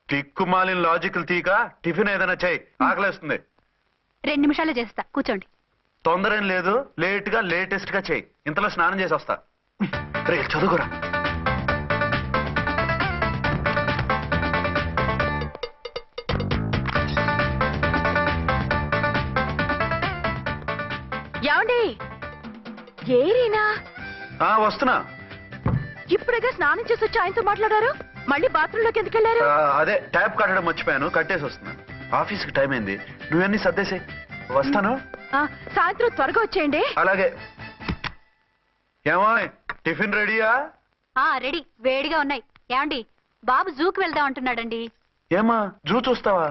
టిక్కుమాలిన లాజికల్ తీక టిఫిన్ ఏదైనా చేయి, ఆకలేస్తుంది. 2 నిమిషాలు చేస్తా, కూర్చోండి. తొందర ఏం లేదు, లేట్ గా లేటెస్ట్ గా చేయి. ఇంతలో స్నానం చేసి వస్తా. రే చదువుకురా. ఏమండి? ఏరీనా? వస్తున్నా. ఇప్పుడేగా స్నానం చేసి వచ్చి ఆయనతో మాట్లాడారు, మళ్ళీ బాత్రూమ్ లోకి ఎందుకు వెళ్ళారు? అదే ట్యాప్ కట్టడం మర్చిపోయాను, కట్టేసి వస్తున్నా. ఆఫీస్కి టైం అయింది, నువ్వన్నీ సర్దేసే. వస్తాను. సాయంత్రం త్వరగా వచ్చేయండి. అలాగే. ఏమో టిఫిన్ రెడీయా? రెడీ, వేడిగా ఉన్నాయి. ఏమండి, బాబు జూకి వెళ్దాం అంటున్నాడండి. ఏమా జూ చూస్తావా?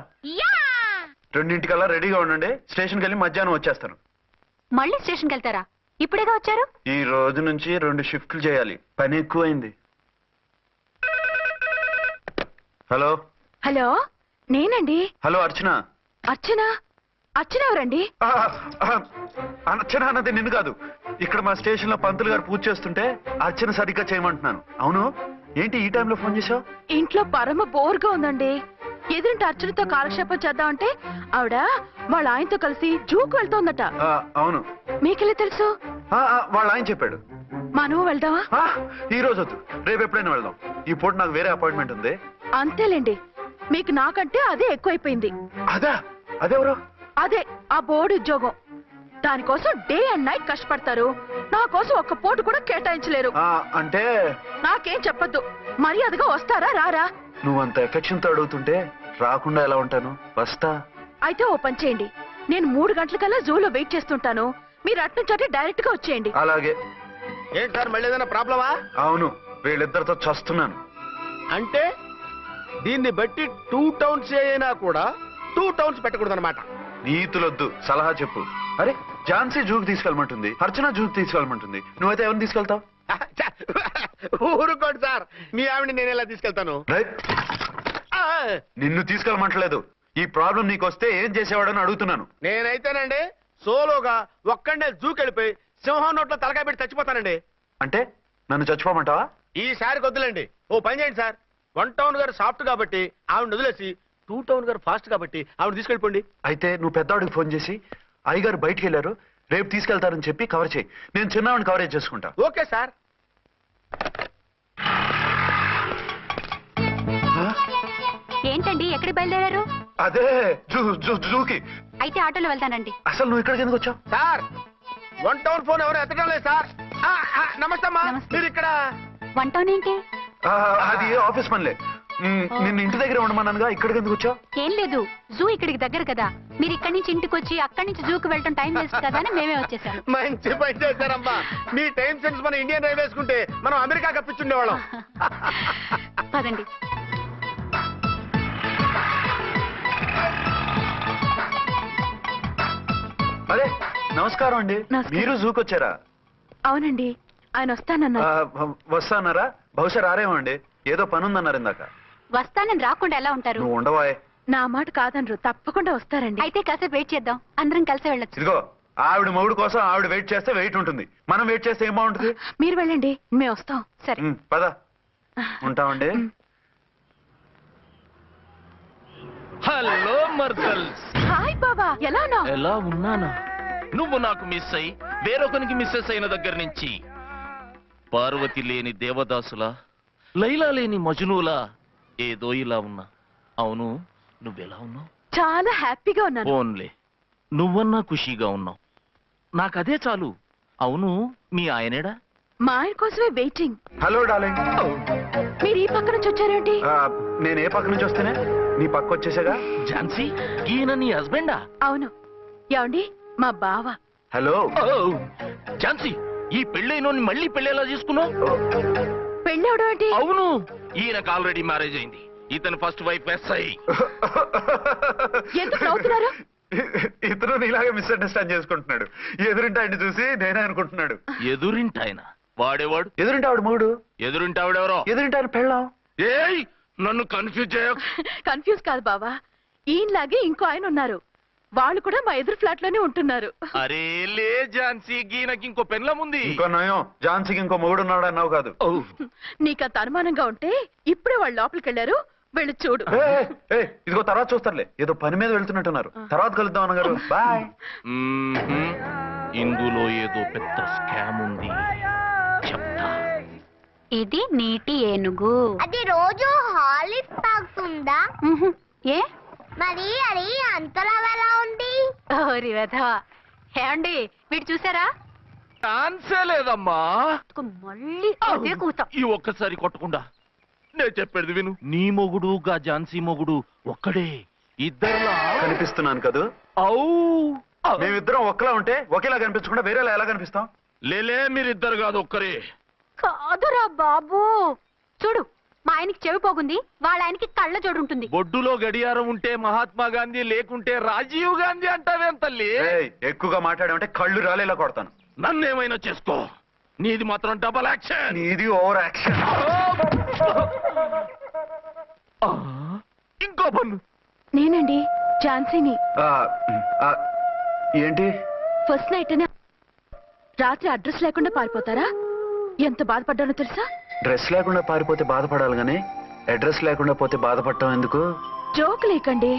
2:00కల్లా రెడీగా ఉండండి. స్టేషన్కి వెళ్ళి మధ్యాహ్నం వచ్చేస్తాను. మళ్ళీ స్టేషన్కి వెళ్తారా? ఇప్పుడేగా వచ్చారు. ఈ రోజు నుంచి 2 షిఫ్ట్లు చేయాలి, పని ఎక్కువైంది. హలో. హలో, నేనండి. హలో అర్చన. అర్చన? అర్చన ఎవరండి? అర్చన అన్నది నిన్ను కాదు. ఇక్కడ మా స్టేషన్ లో పంతులు గారు పూజ చేస్తుంటే అర్చన సరిగ్గా చేయమంటున్నాను. అవును, ఏంటి ఈ టైంలో ఫోన్ చేశావు? ఇంట్లో పరమ బోర్గా ఉందండి. ఎదురింటి అర్చనతో కాలక్షేపం చేద్దామంటే ఆవిడ వాళ్ళ ఆయనతో కలిసి జూకు వెళ్తోందట. అవును. మీకెళ్ళి తెలుసు? వాళ్ళ ఆయన చెప్పాడు. మనం వెళ్దామా? ఈ రోజు వద్దు, రేపు ఎప్పుడైనా వెళ్దాం. ఈ పూట నాకు వేరే అపాయింట్మెంట్ ఉంది. అంతేలేండి, మీకు నాకంటే అదే ఎక్కువైపోయింది. అదెవరు? అదే ఆ బోర్డు ఉద్యోగం. దానికోసం డే అండ్ నైట్ కష్టపడతారు. నా కోసం ఒక్క పోటు కూడా కేటాయించలేరు. అంటే నాకేం చెప్పొద్దు, మర్యాదగా వస్తారా రారా? నువ్వంత ఎఫెక్షన్ తో అడుగుతుంటే రాకుండా ఎలా ఉంటాను? వస్తా. అయితే ఓ పని చేయండి, నేను 3 గంటలకల్లా జూలో వెయిట్ చేస్తుంటాను. మీరు అట్నుంచి డైరెక్ట్ గా వచ్చేయండి. అలాగే. ఏంటి సార్, మళ్ళీ ఏదైనా ప్రాబ్లమా? అవును, వీళ్ళిద్దరితో చస్తున్నాను. అంటే దీన్ని బట్టి 2 టౌన్స్ అయినా కూడా 2 టౌన్స్ పెట్టకూడదు అనమాట. నీతులొద్దు, సలహా చెప్పు. అరే ఝాన్సీ జూకి తీసుకెళ్ళమంటుంది, అర్చన జూకి తీసుకెళ్ళమంటుంది. నువ్వైతే ఎవరిని తీసుకెళ్తావు? ఊరుకోండి సార్, మీ ఆవిడ నేను ఎలా తీసుకెళ్తాను? నిన్ను తీసుకెళ్ళమంటలేదు. ఈ ప్రాబ్లం నీకొస్తే ఏం చేసేవాడని అడుగుతున్నాను. నేనైతేనండి సోలోగా ఒక్కడే జూకెళ్ళిపోయి సింహం నోట్లో తలకాయ పెట్టి చచ్చిపోతానండి. అంటే నన్ను చచ్చిపోమంటావా? ఈసారి వద్దులేండి. ఓ పని చేయండి సార్, 1 టౌన్ గారు సాఫ్ట్ కాబట్టి ఆవిడ వదిలేసి 2 టౌన్ గారు ఫాస్ట్ కాబట్టి ఆవిడ తీసుకెళ్ళిపోండి. అయితే నువ్వు పెద్దవాడికి ఫోన్ చేసి అయ్యగారు బయటికి వెళ్ళారు, రేపు తీసుకెళ్తారని చెప్పి కవర్ చేయి. నేను చిన్నవాడిని కవరేజ్ చేసుకుంటా. Okay sir. ఏంటండి, ఎక్కడికి బయలుదేరారు? అదే జూకి. అయితే ఆటోలో వెళ్తానండి. అసలు నువ్వు ఇక్కడికి ఎందుకు వచ్చావు? సార్ 1 టౌన్ ఫోన్ ఎవరు ఎత్తడం లేదు సార్. నమస్తే అమ్మా, మీరు ఇక్కడ 1 టౌన్ ఏంటి? అది ఆఫీస్ పనిలే. నిన్ను ఇంటి దగ్గర ఉండమన్నానుగా, ఇక్కడికి ఎందుకు వచ్చావు? ఏం లేదు, జూ ఇక్కడికి దగ్గర కదా, మీరు ఇక్కడి నుంచి ఇంటికి వచ్చి అక్కడి నుంచి జూకి వెళ్ళటం టైం వేస్ట్ కదా అని మేమే వచ్చేసాం. మంచి పని చేశారమ్మా. మీ టైం సెన్స్ మన ఇండియన్ రైల్వేస్ కుంటే మనం అమెరికా కప్పించుండేవాళ్ళం. పదండి. అదే నమస్కారం అండి. నమస్కారం. మీరు జూకి వచ్చారా? అవునండి, ఆయన వస్తానన్నారు. వస్తాన్నారా? బహుశా రారేమో అండి, ఏదో పని ఉందన్నారు ఇందాక. వస్తానని రాకుండా ఎలా ఉంటారు? నువ్వు ఉండవాయే. నా మాట కాదనరు, తప్పకుండా వస్తారండి. అయితే కాసేపు వెయిట్ చేద్దాం, అందరం కలిసి వెళ్ళొచ్చు. ఇదిగో ఆవిడ మొగుడు కోసం ఆవిడ వెయిట్ చేస్తే వెయిట్ ఉంటుంది, మనం వెయిట్ చేస్తే ఏం బాగుంటుంది? మీరు వెళ్ళండి, మేము వస్తాం. సరే పద. ఉంటామండి. హలో మర్దల్స్. హాయ్ బాబా, ఎలా ఉన్నావు? ఎలా ఉన్నానా? నువ్వు నాకు మిస్ అయి వేరొకరికి మిస్సెస్ అయిన దగ్గర నుంచి పార్వతి లేని దేవదాసులా, లైలా లేని మజునులా ఏదో ఇలా ఉన్నా. అవును, నువ్వెలా ఉన్నావు? చాలా హ్యాపీగా ఉన్నాను. ఓన్లే నువ్వన్నా ఖుషీగా ఉన్నావు, నాకదే చాలు. అవును, మీ ఆయనేడా? మా ఆయన కోసమే వెయిటింగ్. Hello darling. మీరు ఈ పక్క నుంచి వచ్చారేంటి? నేను ఏ పక్క నుంచి వస్తేనే నీ పక్క వచ్చేసాగా. ఝాన్సీ ఈయన నీ హస్బెండా? అవును. ఏమండి మా బావ. హలో. ఝాన్సీ ఈ పెళ్ళైన మళ్ళీ పెళ్ళేలా చేసుకున్నావు? పెళ్ళవడం ఏంటి? అవును, ఈయనకు ఆల్రెడీ మ్యారేజ్ అయింది. ఇతను ఫస్ట్ వైఫ్ ఎస్ఐ. ఎందుకు నవ్వుతున్నారు? ఇతను నీలాగా మిస్అండర్స్టాండ్ చేసుకుంటున్నాడు. ఎదురింటి ఆయన చూసి నేనే అనుకుంటున్నాడు. ఎదురింటి ఆయన వాడేవాడు? ఎదురింటి ఆవిడ మూడు. ఎదురింటి ఆవిడెవరో? ఎదురింటి ఆయన పెళ్ళాం. ఏయ్ నన్ను కన్ఫ్యూజ్ చేయ. కన్ఫ్యూజ్ కాదు బావా, ఈయనలాగే ఇంకో ఆయన ఉన్నారు. వాళ్ళు కూడా మా ఎదురు ఫ్లాట్ లోనే ఉంటున్నారు. అరే లే ఝాన్సీ, గీనకి ఇంకో పెళ్ళం ఉంది. ఇంకో నయం, ఝాన్సీకి ఇంకో మొగుడు ఉన్నాడు అన్నావు కాదు. నీకంత అనుమానంగా ఉంటే ఇప్పుడే వాళ్ళు లోపలికి వెళ్ళారు, వెళ్ళి చూడు. ఇదిగో తర్వాత చూస్తారులే, ఏదో పని మీద వెళ్తున్నట్టున్నారు. తర్వాత కలుద్దాం అన్నగారు. బాయ్. ఇందులో ఏదో పెద్ద స్కామ్ ఉంది, చెప్తా. ఇది నీటి ఏనుగు. అది రోజు హాలిక్స్ తాగుతుందా? ఏ మరి అది అంతలా ఎలా ఉంది? ఓరి వెధవా. ఏమండి వీడు చూసారా? ఛాన్సే లేదమ్మా. మళ్ళీ అదే కూతాం. ఈ ఒక్కసారి కొట్టకుండా నేను చెప్పేది విను. నీ మొగుడు గా ఝాన్సీ మొగుడు ఒక్కడే, ఇద్దరులా కనిపిస్తున్నాను కదూ? మేమిద్దరం ఒక్కలా ఉంటే ఒకేలా కనిపించకుండా వేరేలా ఎలా కనిపిస్తాం? లేలే, మీరిద్దరు కాదు ఒక్కరే. కాదురా బాబు, చూడు మా ఆయనకి చెవి పోగుంది, వాళ్ళ ఆయనకి కళ్ళ జోడు ఉంటుంది. బొడ్డులో గడియారం ఉంటే మహాత్మా గాంధీ, లేకుంటే రాజీవ్ గాంధీ అంటావేం తల్లి? ఎక్కువగా మాట్లాడామంటే కళ్ళు రాలేలా కొడతాను. నన్నేమైనా చేసుకో, నీది మాత్రం డబల్ యాక్షన్. నీది ఓవర్ యాక్షన్. ఇంకో పన్ను. నేనండి ఝాన్సీని. ఏంటి ఫస్ట్ నైట్ రాత్రి అడ్రస్ లేకుండా పారిపోతారా? ఎంత బాధపడ్డానో తెలుసా? డ్రెస్ లేకుండా పారిపోతే బాధపడాలి గానీ అడ్రస్ లేకుండా పోతే బాధపడటం ఎందుకు? జోక్ లేకండి,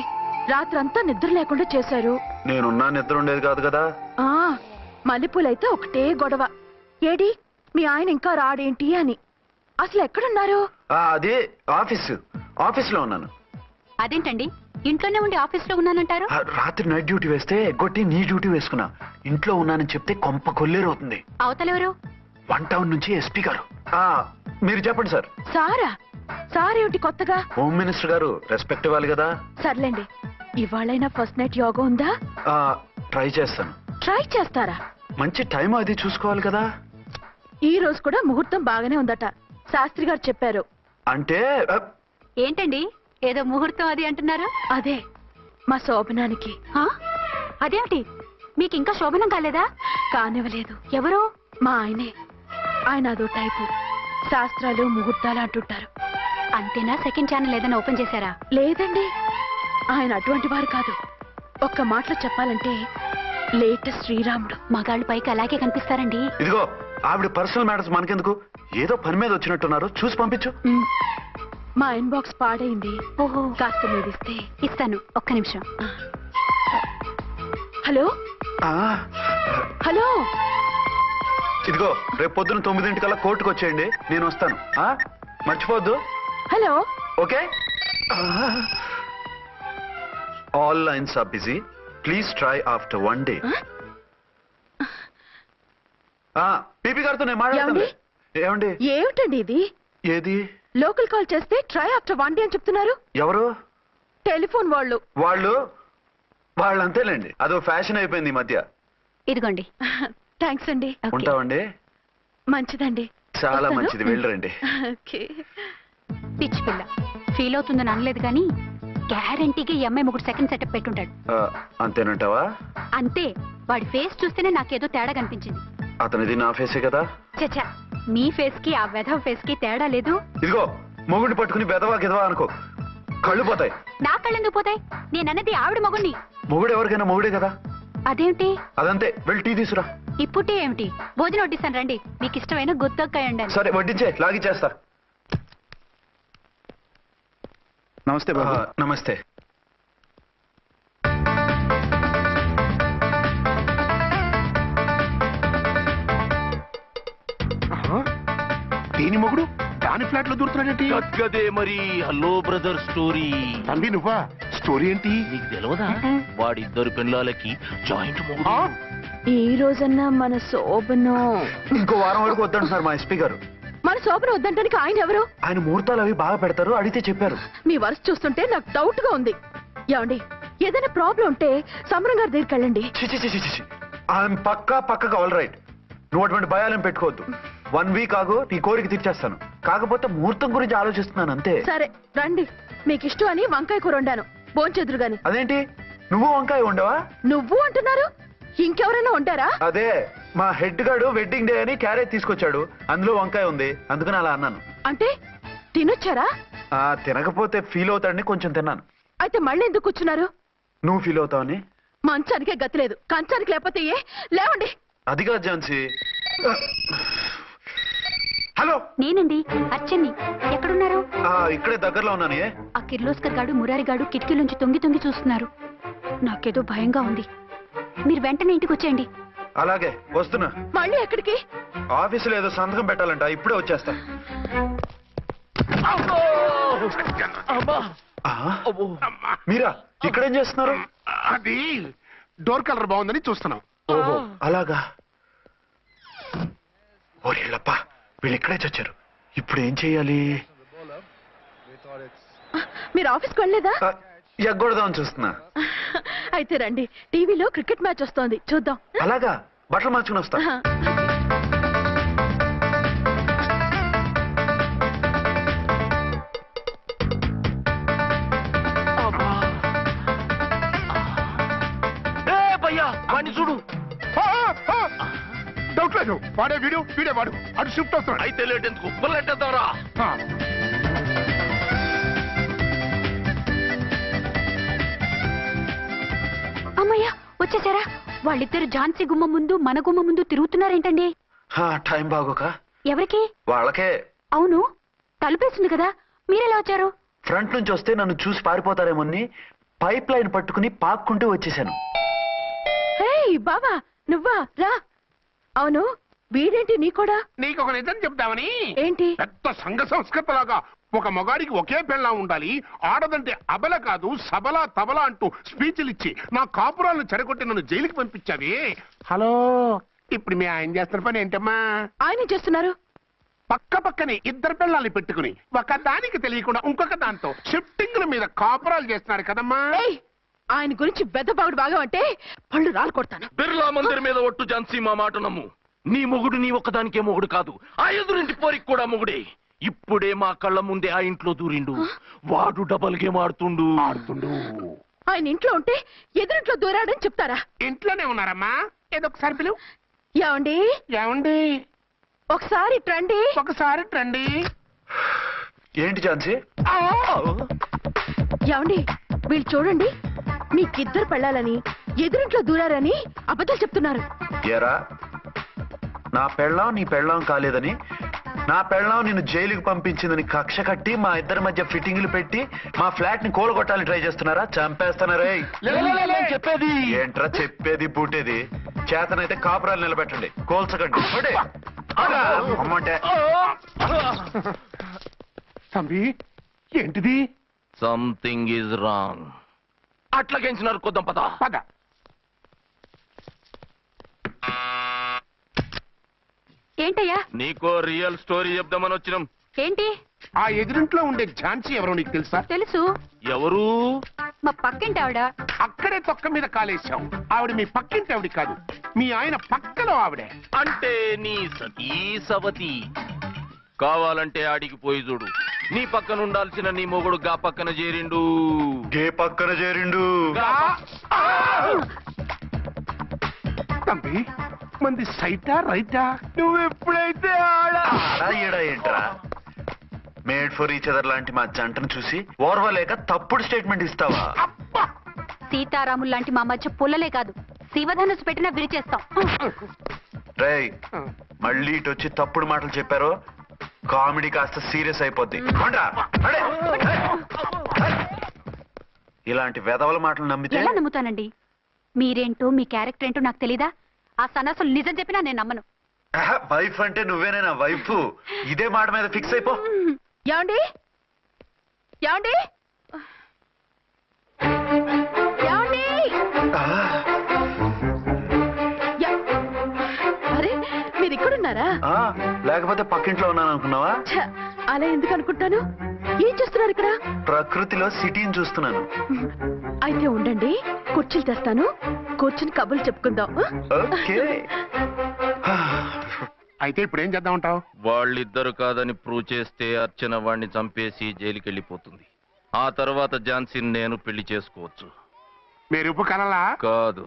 రాత్రంతా నిద్ర లేకుండా చేశారు. నేనున్నా నిద్ర ఉండేది కాదు కదా. మల్లెపూలైతే ఒకటే గొడవ. ఏడి మీ ఆయన ఇంకా రాడేంటి అని. అసలు ఎక్కడున్నారు? అది ఆఫీసులో ఉన్నాను. అదేంటండి ఇంట్లోనే ఉండి ఆఫీస్ లో ఉన్నానంటారు? రాత్రి నైట్ డ్యూటీ వేస్తే ఎగ్గొట్టి నీ డ్యూటీ వేసుకున్నా. ఇంట్లో ఉన్నానని చెప్తే కొంప కొల్లేరవుతుంది. అవతలెవరు? 1 టౌన్ నుంచి ఎస్పీ గారు. మీరు చెప్పండి సార్. సారా? సారేమిటి కొత్తగా? హోమ్ మినిస్టర్ గారు, రెస్పెక్ట్ ఇవ్వాలి కదా. సర్లేండి, ఇవాళైనా ఫస్ట్ నైట్ యోగా ఉందా? ట్రై చేస్తాను. ట్రై చేస్తారా? మంచి టైం అది చూసుకోవాలి కదా. ఈ రోజు కూడా ముహూర్తం బాగానే ఉందట, శాస్త్రి గారు చెప్పారు. అంటే ఏంటండి ఏదో ముహూర్తం అది అంటున్నారు? అదే మా శోభనానికి. అదేమిటి మీకు ఇంకా శోభనం కాలేదా? కానివ్వలేదు. ఎవరు? మా ఆయనే. ఆయన అదో టైపు, శాస్త్రాలు ముహూర్తాలు అంటుంటారు. అంతేనా? సెకండ్ ఛానల్ ఏదైనా ఓపెన్ చేశారా? లేదండి, ఆయన అటువంటి వారు కాదు. ఒక్క మాటలో చెప్పాలంటే లేటెస్ట్ శ్రీరాముడు. మగాళ్ళు పైకి అలాగే కనిపిస్తారండి. ఇదిగో ఆవిడ పర్సనల్ మ్యాటర్స్ మనకెందుకు, ఏదో పని మీద వచ్చినట్టున్నారు, చూసి పంపించు. మా ఇన్బాక్స్ పాడైంది. ఓహో, కాస్త మీదిస్తే. ఇస్తాను, ఒక్క నిమిషం. హలో హలో, ఇదిగో రేపు పొద్దున 9 కోర్టుకు వచ్చేయండి, నేను వస్తాను. మర్చిపోద్దు. Hello. Okay. All lines are busy, please try after 1 day. పీపీ గారితో నేను మాట్లాడుతుంది. ఏమండి? ఏమిటండి ఇది? ఏది? లోకల్ కాల్ చేస్తే ట్రై ఆఫ్టర్ 1 day అని చెప్తున్నారు. ఎవరు? టెలిఫోన్ వాళ్ళు. వాళ్ళు అంతేలేండి, అదో ఫ్యాషన్ అయిపోయింది ఈ మధ్య. ఇదిగోండి. థ్యాంక్స్ అండి. ఉంటామండి. మంచిదండి. చాలా మంచిది, వెళ్ళరండి. పిచ్చి పిల్ల ఫీల్ అవుతుందని అనలేదు కానీ గ్యారంటీగా ఈ అమ్మాయి ముగ్గురు సెకండ్ సెటప్ పెట్టుంటాడు. అంతేనంటావా? అంతే. వాడి ఫేస్ చూస్తేనే నాకేదో తేడా కనిపించింది. అతనిది నా ఫేసే కదా. చచ్చా, మీ ఫేస్ కి ఆ వెధవ ఫేస్ కి తేడా లేదు. ఇదిగో మొగుడిని పట్టుకుని బెదవా గిదవా అనుకో, కళ్ళు పోతాయి. నా కళ్ళు ఎందుకు పోతాయి? నేనన్నది ఆవిడ మొగుడిని. మొగుడు ఎవరికైనా మొగుడే కదా. అదేంటి? అదంతే, వెళ్ళి టీ తీసురా. ఇప్పుడే ఏమిటి? భోజనం వడ్డిస్తాను రండి, మీకు ఇష్టమైన గుత్తొక్కాయ ఉండండి. సరే వడ్డించే, లాగిచ్చేస్తా. నమస్తే బాబు. నమస్తే. దీని మొగుడు దాని ఫ్లాట్ లో దూరుతున్నాడేంటి? కదే మరి. Hello brother story. తండ్రి నువ్వా? స్టోరీ ఏంటి? నీకు తెలియదా? వాడిద్దరు పిల్లలకి జాయింట్ మొగుడు. ఈ రోజన్నా మన శోభను. ఇంకో వారం వరకు వద్దంటున్నారు మా ఎస్పీ గారు. మన శోభన వద్దంటానికి ఆయన ఎవరు? ఆయన ముహూర్తాలు అవి బాగా పెడతారు, అడిగితే చెప్పారు. మీ వరుస చూస్తుంటే నాకు డౌట్ గా ఉంది. ఏమండి, ఏదైనా ప్రాబ్లం ఉంటే సమరం గారి దగ్గరికి వెళ్ళండి. ఆయన పక్కగా ఆల్ రైట్. నువ్వు అటువంటి భయాలను పెట్టుకోవద్దు. 1 వీక్ ఆగు, నీ కోరిక తీర్చేస్తాను. కాకపోతే ముహూర్తం గురించి ఆలోచిస్తున్నాను అంతే. సరే రండి, మీకు ఇష్టం అని వంకాయ కూర వండాను, భోంచెదురు గాని. అదేంటి నువ్వు వంకాయ ఉండవా? నువ్వు అంటున్నారు, ఇంకెవరైనా ఉంటారా? అదే మా హెడ్ గాడు వెడ్డింగ్ డే అని క్యారేజ్ తీసుకొచ్చాడు, అందులో వంకాయ ఉంది, అందుకని అలా అన్నాను. అంటే తినొచ్చారా? తినకపోతే ఫీల్ అవుతాడని కొంచెం తిన్నాను. అయితే మళ్ళీ ఎందుకు కూర్చున్నారు? నువ్వు ఫీల్ అవుతావని. మంచానికే గతి లేదు, కంచానికి లేకపోతే ఏ? లేవండి. అది కాదు ఝాన్సీ. హలో, నేనండి అచ్చన్ని. ఎక్కడున్నారు? ఇక్కడే దగ్గరలో ఉన్నాను. ఆ కిర్లోస్కర్ గాడు మురారి గాడు కిటికీలోంచి తొంగి చూస్తున్నారు. నాకేదో భయంగా ఉంది. మీరు వెంటనే ఇంటికి వచ్చేయండి. అలాగే వస్తున్నా. మళ్ళీ ఎక్కడికి? ఆఫీసులో ఏదో సంతకం పెట్టాలంట, ఇప్పుడే వచ్చేస్తా. మీరా ఇక్కడేం చేస్తున్నారు? అది డోర్ కలర్ బాగుందని చూస్తున్నాం. ఓహో అలాగా. ఓరేళ్ళప్ప, వీళ్ళు ఇక్కడే చచ్చారు. ఇప్పుడు ఏం చెయ్యాలి? మీరు ఆఫీస్కి వెళ్ళలేదా? ఎగ్గొడదామని చూస్తున్నా. అయితే రండి, టీవీలో క్రికెట్ మ్యాచ్ వస్తోంది, చూద్దాం. అలాగా, బట్టలు మార్చుకుని వస్తా. చూడు, డౌట్ లేదు, వాడే వీడే వాడు. అటు షిఫ్ట్ వస్తాడు. అయితే లేట్ ఎందుకు, బుల్లెట్టేద్దాంరా. అమ్మయ్యా, వచ్చేసారా? వాళ్ళిద్దరు ఝాన్సీ గుమ్మ ముందు మన గుమ్మ ముందు తిరుగుతున్నారేంటండి? టైం బాగోక. ఎవరికి? వాళ్ళకే. అవును, తలుపేస్తుంది కదా, మీరెలా వచ్చారు? ఫ్రంట్ నుంచి వస్తే నన్ను చూసి పారిపోతారేమోని పైప్ లైన్ పట్టుకుని పాక్కుంటూ వచ్చేసాను. బాబా, నువ్వా? రా. అవును, వీడేంటి నీ కూడా? నీకు ఒక నిజం చెప్తామని. ఏంటి? పెద్ద సంఘ సంస్కృతలాగా ఒక మగాడికి ఒకే పెళ్ళం ఉండాలి, ఆడదంటే అబల కాదు సబలా తబలా అంటూ స్పీచ్లు ఇచ్చి నా కాపురాలను చెడగొట్టి నన్ను జైలుకి పంపించావి. హలో, ఇప్పుడు మీ ఆయన చేస్తున్న పని ఏంటమ్మా? ఆయన చేస్తున్నారు పక్కనే ఇద్దరు పిల్లల్ని పెట్టుకుని ఒక దానికి తెలియకుండా ఇంకొక దాంతో షిఫ్టింగ్ల మీద కాపురాలు చేస్తున్నారు కదమ్మా. ఆయన గురించి బెద్దబాగుడు బాగా అంటే పళ్ళు రాలు కొడతాను. బిర్లా మందిర్ మీద ఒట్టు ఝాన్సీ, మా మాట నమ్ము. నీ మొగుడు నీ ఒక్కదానికే మొగుడు కాదు, ఆ ఎదురింటి పోరికి కూడా మొగుడే. ఇప్పుడే మా కళ్ళ ముందే ఆ ఇంట్లో దూరిండు. వాడు డబల్ గేమ్ ఆడుతుండు. ఆయన ఇంట్లో ఉంటే ఎదురింట్లో దూరాడని చెప్తారా? ఇంట్లోనే ఉన్నారమ్మా, ఏదో ఒకసారి పిలువు. ఏమండి ఒకసారి ట్రండి. ఏంటి ఝాన్సీ? ఏమండి, వీళ్ళు చూడండి, మీకిద్దరు పెళ్ళాలని ఎదురింట్లో దూరారని అబద్ధాలు చెప్తున్నారు. ఎరా, నా పెళ్ళాం నీ పెళ్ళాం కాలేదని, నా పెళ్ళాం నిన్ను జైలుకి పంపించిందని కక్ష కట్టి మా ఇద్దరి మధ్య ఫిట్టింగ్లు పెట్టి మా ఫ్లాట్ ని కూలగొట్టాలని ట్రై చేస్తున్నారా? చంపేస్తున్నారే. చెప్పేది ఏంట్రా చెప్పేది పూటేది? చేతనైతే కాపురాలు నిలబెట్టండి, కోల్చకండి. అమ్మంటే తంబి, ఏంటిది? Something is wrong. అట్లాగేంచినారు కొద్దాం, పద. ఏంటయ్యా? నీకో రియల్ స్టోరీ చెప్దామని వచ్చినాం. ఏంటి? ఆ ఎదురింట్లో ఉండే ఝాన్సీ ఎవరో నీకు తెలుసా? తెలుసు. ఎవరు? మా పక్కింటి ఆవిడ. అక్కడే తొక్క మీద కాలేశావు. ఆవిడ మీ పక్కింటి ఆవిడ కాదు, మీ ఆయన పక్కలో ఆవిడే. అంటే నీ సతీ సవతి. కావాలంటే ఆడికి పోయి చూడు, నీ పక్కన ఉండాల్సిన నీ మొగుడు గా పక్కన చేరిండు. తంబి, మంది సైటా రైటా? నువ్వు ఎప్పుడైతే ఆడా ఏంట్రా? మేడ్ ఫర్ ఈచ్ అదర్ లాంటి మా జంటను చూసి ఓర్వలేక తప్పుడు స్టేట్మెంట్ ఇస్తావా? సీతారాములు లాంటి మా మధ్య పుల్లలే కాదు, శివధనుసు పెట్టినా విరిచేస్తాం. రేయ్, మళ్ళీ ఇటు వచ్చి తప్పుడు మాటలు చెప్పారో కామెడీ కాస్త సీరియస్ అయిపోద్ది. ఇలాంటి వెధవల మాటలు నమ్మితే ఎలా నమ్ముతానండి? మీరేంటో మీ క్యారెక్టర్ ఏంటో నాకు తెలీదా? ఆ సన్నాసులు నిజం చెప్పినా నేను నమ్మను. వైఫ్ అంటే నువ్వేనేనా వైఫ్? ఇదే మాట మీద ఫిక్స్ అయిపో. ఏమండి అరే, మీరు ఇక్కడున్నారా? లేకపోతే పక్కింట్లో ఉన్నాను అనుకున్నావా? ఛ, అలా ఎందుకు అనుకుంటాను? ఏం చేస్తున్నారు ఇక్కడ? ప్రకృతిలో సిటీని చూస్తున్నాను. అయితే ఉండండి, కుర్చీలు తెస్తాను, కూర్చుని కబుర్లు చెప్పుకుందాం. ఓకే. అయితే ఇప్పుడు ఏం చేద్దాం అంటావు? వాళ్ళిద్దరు కాదని ప్రూవ్ చేస్తే అర్చన వాణ్ణి చంపేసి జైలుకి వెళ్ళిపోతుంది. ఆ తర్వాత ఝాన్సీని నేను పెళ్లి చేసుకోవచ్చు. మీరు కలలా? కాదు,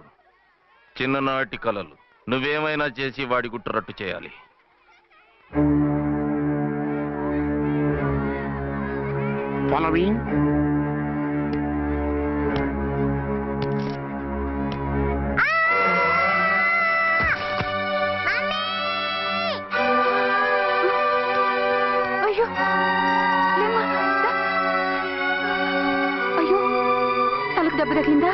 చిన్ననాటి కలలు. నువ్వేమైనా చేసి వాడి గుట్టు రట్టు చేయాలి. ఫాలోయింగ్. అయ్యో లేమ్మా, దా. అయ్యో తలకు దెబ్బ తగిలిందా?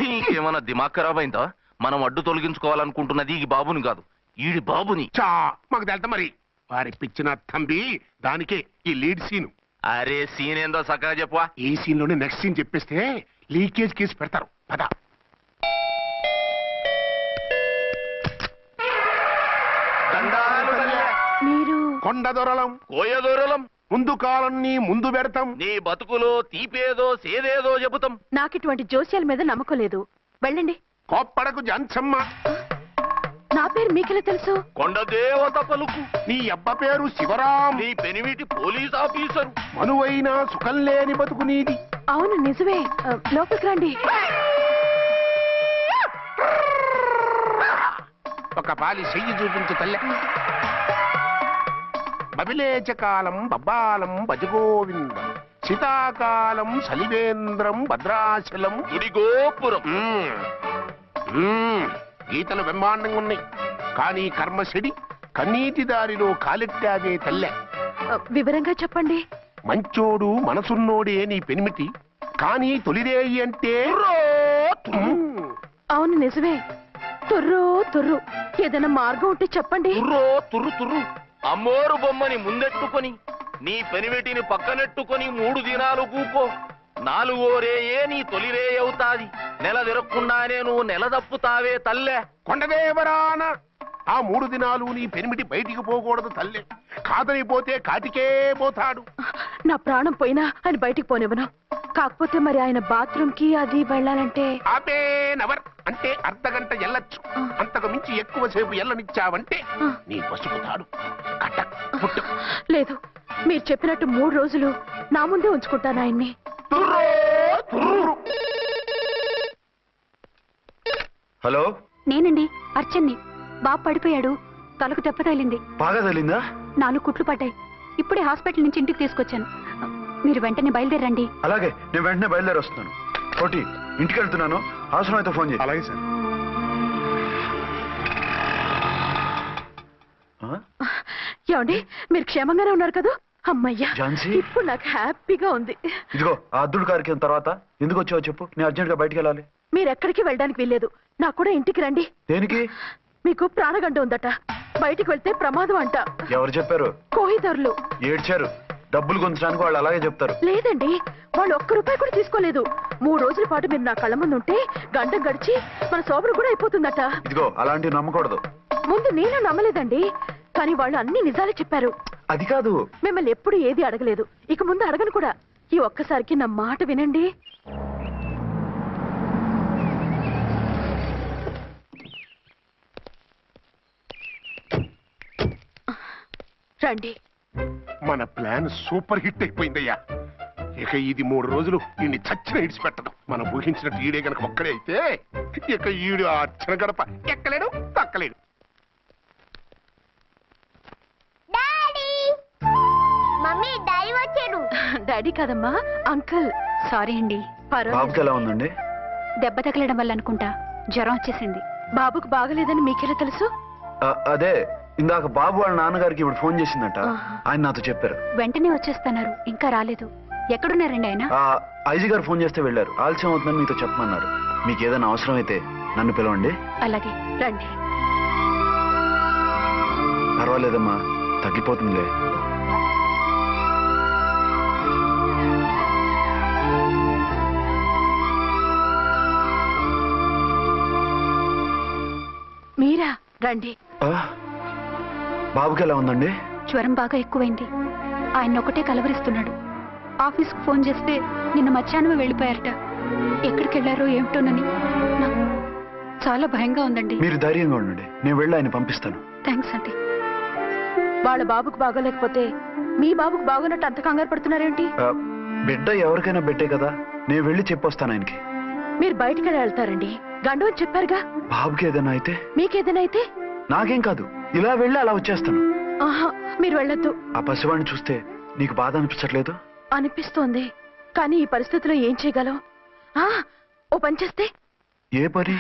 నీకేమన్నా దిమాగ్ ఖరాబ్ అయిందా? మనం అడ్డు తొలగించుకోవాలనుకుంటున్నది ఈ బాబుని కాదు, ఈడి బాబుని. చా మాకు తెలుతా మరి. వారి పిచ్చిన తంబి దానికే ఈ లీడ్ సీన్. అరే సీన్ ఏందో సక్కగా చెప్పవా? ఈ సీన్ లోనే నెక్స్ట్ సీన్ చెప్పేస్తే లీకేజ్ కేసు పెడతారు. పద. మీరు కొండ దొరలం, కోయ దూరలం, ముందు కాలన్నీ ముందు పెడతాం. నీ బతుకులో తీపేదో సేదేదో చెబుతాం. నాకు ఇటువంటి జోస్యాల మీద నమ్మకం లేదు. వెళ్ళండి. కోప్పడకు జంచమ్మ. నా పేరు మీకెలా తెలుసు? కొండ దేవత పలుకు. నీ అబ్బ పేరు శివరాం. నీ పెనిమిటి పోలీస్ ఆఫీసరు. మనువైన సుఖం లేని బతుకు నీది. అవును నిజమే. లోపలికి రండి. ఒక పాలి చెయ్యి చూపించు తల్లె. బబిలేచకాలం బబ్బాలం భజగోవిందం, శీతాకాలం సలివేంద్రం భద్రాచలం గుడిగోపురం. గీతలు బ్రహ్మాండంగా ఉన్నాయి, కానీ కర్మశడి కన్నీటి దారిలో కాలెట్టాగే తల్లె. వివరంగా చెప్పండి. మంచోడు మనసున్నోడే నీ పెనిమిటి, కానీ తొలిరేయి అంటే అవును నిజమే. తుర్రు తుర్రు. ఏదైనా మార్గం ఉంటే చెప్పండి. తుర్రో తుర్రు తుర్రు. అమ్మోరు బొమ్మని ముందెట్టుకొని నీ పెనిమిటిని పక్కనెట్టుకొని 3 దినాలు కూకో. 4వ రేయే నీ తొలి రే అవుతాది. నెల తిరగకుండానే నువ్వు నెల తప్పుతావే తల్లే. కొండదేవరాన ఆ 3 దినాలు నీ పెనిమిటి బయటికి పోకూడదు తల్లే. కాదని పోతే కాటికే పోతాడు. నా ప్రాణం పోయినా అని బయటికి పోనివ్వను. కాకపోతే మరి ఆయన బాత్రూమ్ కి అది వెళ్ళాలంటే ఆపేనవర్ అంటే అర్ధగంట ఎల్లొచ్చు. అంతకు మించి ఎక్కువసేపు ఎల్లనిచ్చావంటే నీ పసుపుతాడు. లేదు, మీరు చెప్పినట్టు 3 రోజులు నా ముందే ఉంచుకుంటాను ఆయన్ని. హలో, నేనండి అర్చన్ని. బాబు పడిపోయాడు, తలకు దెబ్బ తగిలింది. బాగా తగిలిందా? 4 కుట్లు పడ్డాయి. ఇప్పుడే హాస్పిటల్ నుంచి ఇంటికి తీసుకొచ్చాను. మీరు వెంటనే బయలుదేరండి. అలాగే, నేను వెంటనే బయలుదేరి వస్తున్నాను. కోటి, ఇంటికి వెళ్తున్నాను. అవసరం అయితే ఫోన్ చేయి. అలాగే సార్. ఏమండి, మీరు క్షేమంగానే ఉన్నారు కదా? అమ్మయ్యా, ఝాన్సీ? ఇప్పుడు నాకు హ్యాపీగా ఉంది. ఇదిగో ఆ అద్దుడు కార్యక్రమం తర్వాత ఎందుకు వచ్చావో చెప్పు. నేను అర్జెంట్ గా బయటికి వెళ్ళాలి. మీరు ఎక్కడికి వెళ్ళడానికి వీల్లేదు. నాకు కూడా ఇంటికి రండి. దేనికి? మీకు ప్రాణగంట ఉందట. బయటికి వెళ్తే ప్రమాదం అంట. ఎవరు చెప్పారు? కోహిదర్లు ఏడ్చారు. డబ్బులు గుంచడానికి వాళ్ళు అలాగే చెప్తారు. లేదండి, వాళ్ళు ₹1 కూడా తీసుకోలేదు. 3 రోజుల పాటు మీరు నా కళ్ళ ముందు ఉంటే గంట గడిచి మన శోభను కూడా అయిపోతుందట. ఇదిగో అలాంటివి నమ్మకూడదు. ముందు నేను నమ్మలేదండి, కానీ వాళ్ళు అన్ని నిజాలే చెప్పారు. అది కాదు, మిమ్మల్ని ఎప్పుడు ఏది అడగలేదు, ఇక ముందు అడగను కూడా. ఈ ఒక్కసారికి నా మాట వినండి. రండి. మన ప్లాన్ సూపర్ హిట్ అయిపోయిందయ్యా. ఇక ఇది 3 రోజులు ఈయన్ని చచ్చిన ఇడిచిపెట్టదు. మనం ఊహించినట్టు ఈడే గనక ఒక్కడే అయితే ఇక ఈడు ఆ అర్చన గడప ఎక్కలేడు, తక్కలేడు. మమ్మీ డాడీ వచ్చారు. డాడీ కాదమ్మా, అంకుల్. సారీ అండి. బాబుకి ఎలా ఉందండి? దెబ్బ తగలడం వల్ల అనుకుంటా జ్వరం వచ్చేసింది. బాబుకు బాగలేదని మీకెలా తెలుసు? అదే ఇందాక బాబు వాళ్ళ నాన్నగారికి ఇప్పుడు ఫోన్ చేసిందట. ఆయన నాతో చెప్పారు. వెంటనే వచ్చేస్తున్నారు, ఇంకా రాలేదు. ఎక్కడున్నారండి ఆయన? ఐజీ గారు ఫోన్ చేస్తే వెళ్ళారు. ఆలస్యం అవుతుందని మీతో చెప్పమన్నారు. మీకు ఏదైనా అవసరం అయితే నన్ను పిలవండి. అలాగే రండి. పర్వాలేదమ్మా, తగ్గిపోతుందిలే. మీరా? రండి. బాబుకి ఎలా ఉందండి? జ్వరం బాగా ఎక్కువైంది. ఆయన ఒకటే కలవరిస్తున్నాడు. ఆఫీస్కు ఫోన్ చేస్తే నిన్న మధ్యాహ్నం వెళ్ళిపోయారట. ఎక్కడికి వెళ్ళారో ఏమిటోనని నాకు చాలా భయంగా ఉందండి. మీరు ధైర్యంగా ఉండండి, నేను వెళ్ళి ఆయన పంపిస్తాను. థ్యాంక్స్ అండి. వాళ్ళ బాబుకు బాగోలేకపోతే మీ బాబుకు బాగున్నట్టు అంత కంగారు పడుతున్నారేంటి? బిడ్డ ఎవరికైనా బిడ్డే కదా, నేను వెళ్ళి చెప్పొస్తాను ఆయనకి. మీరు బయటికి వెళ్తారండి, గండు అని చెప్పారుగా. బాబుకి ఏదైనా అయితే? మీకేదైనా అయితే? నాకేం కాదు, ఇలా వెళ్ళి అలా వచ్చేస్తాను. ఆహా, మీరు వెళ్ళొద్దు. ఆ పసివాడిని చూస్తే నీకు బాధ అనిపించట్లేదు? అనిపిస్తోంది, కానీ ఈ పరిస్థితిలో ఏం చేయగలం? ఓ పని చేస్తే? ఏ పని?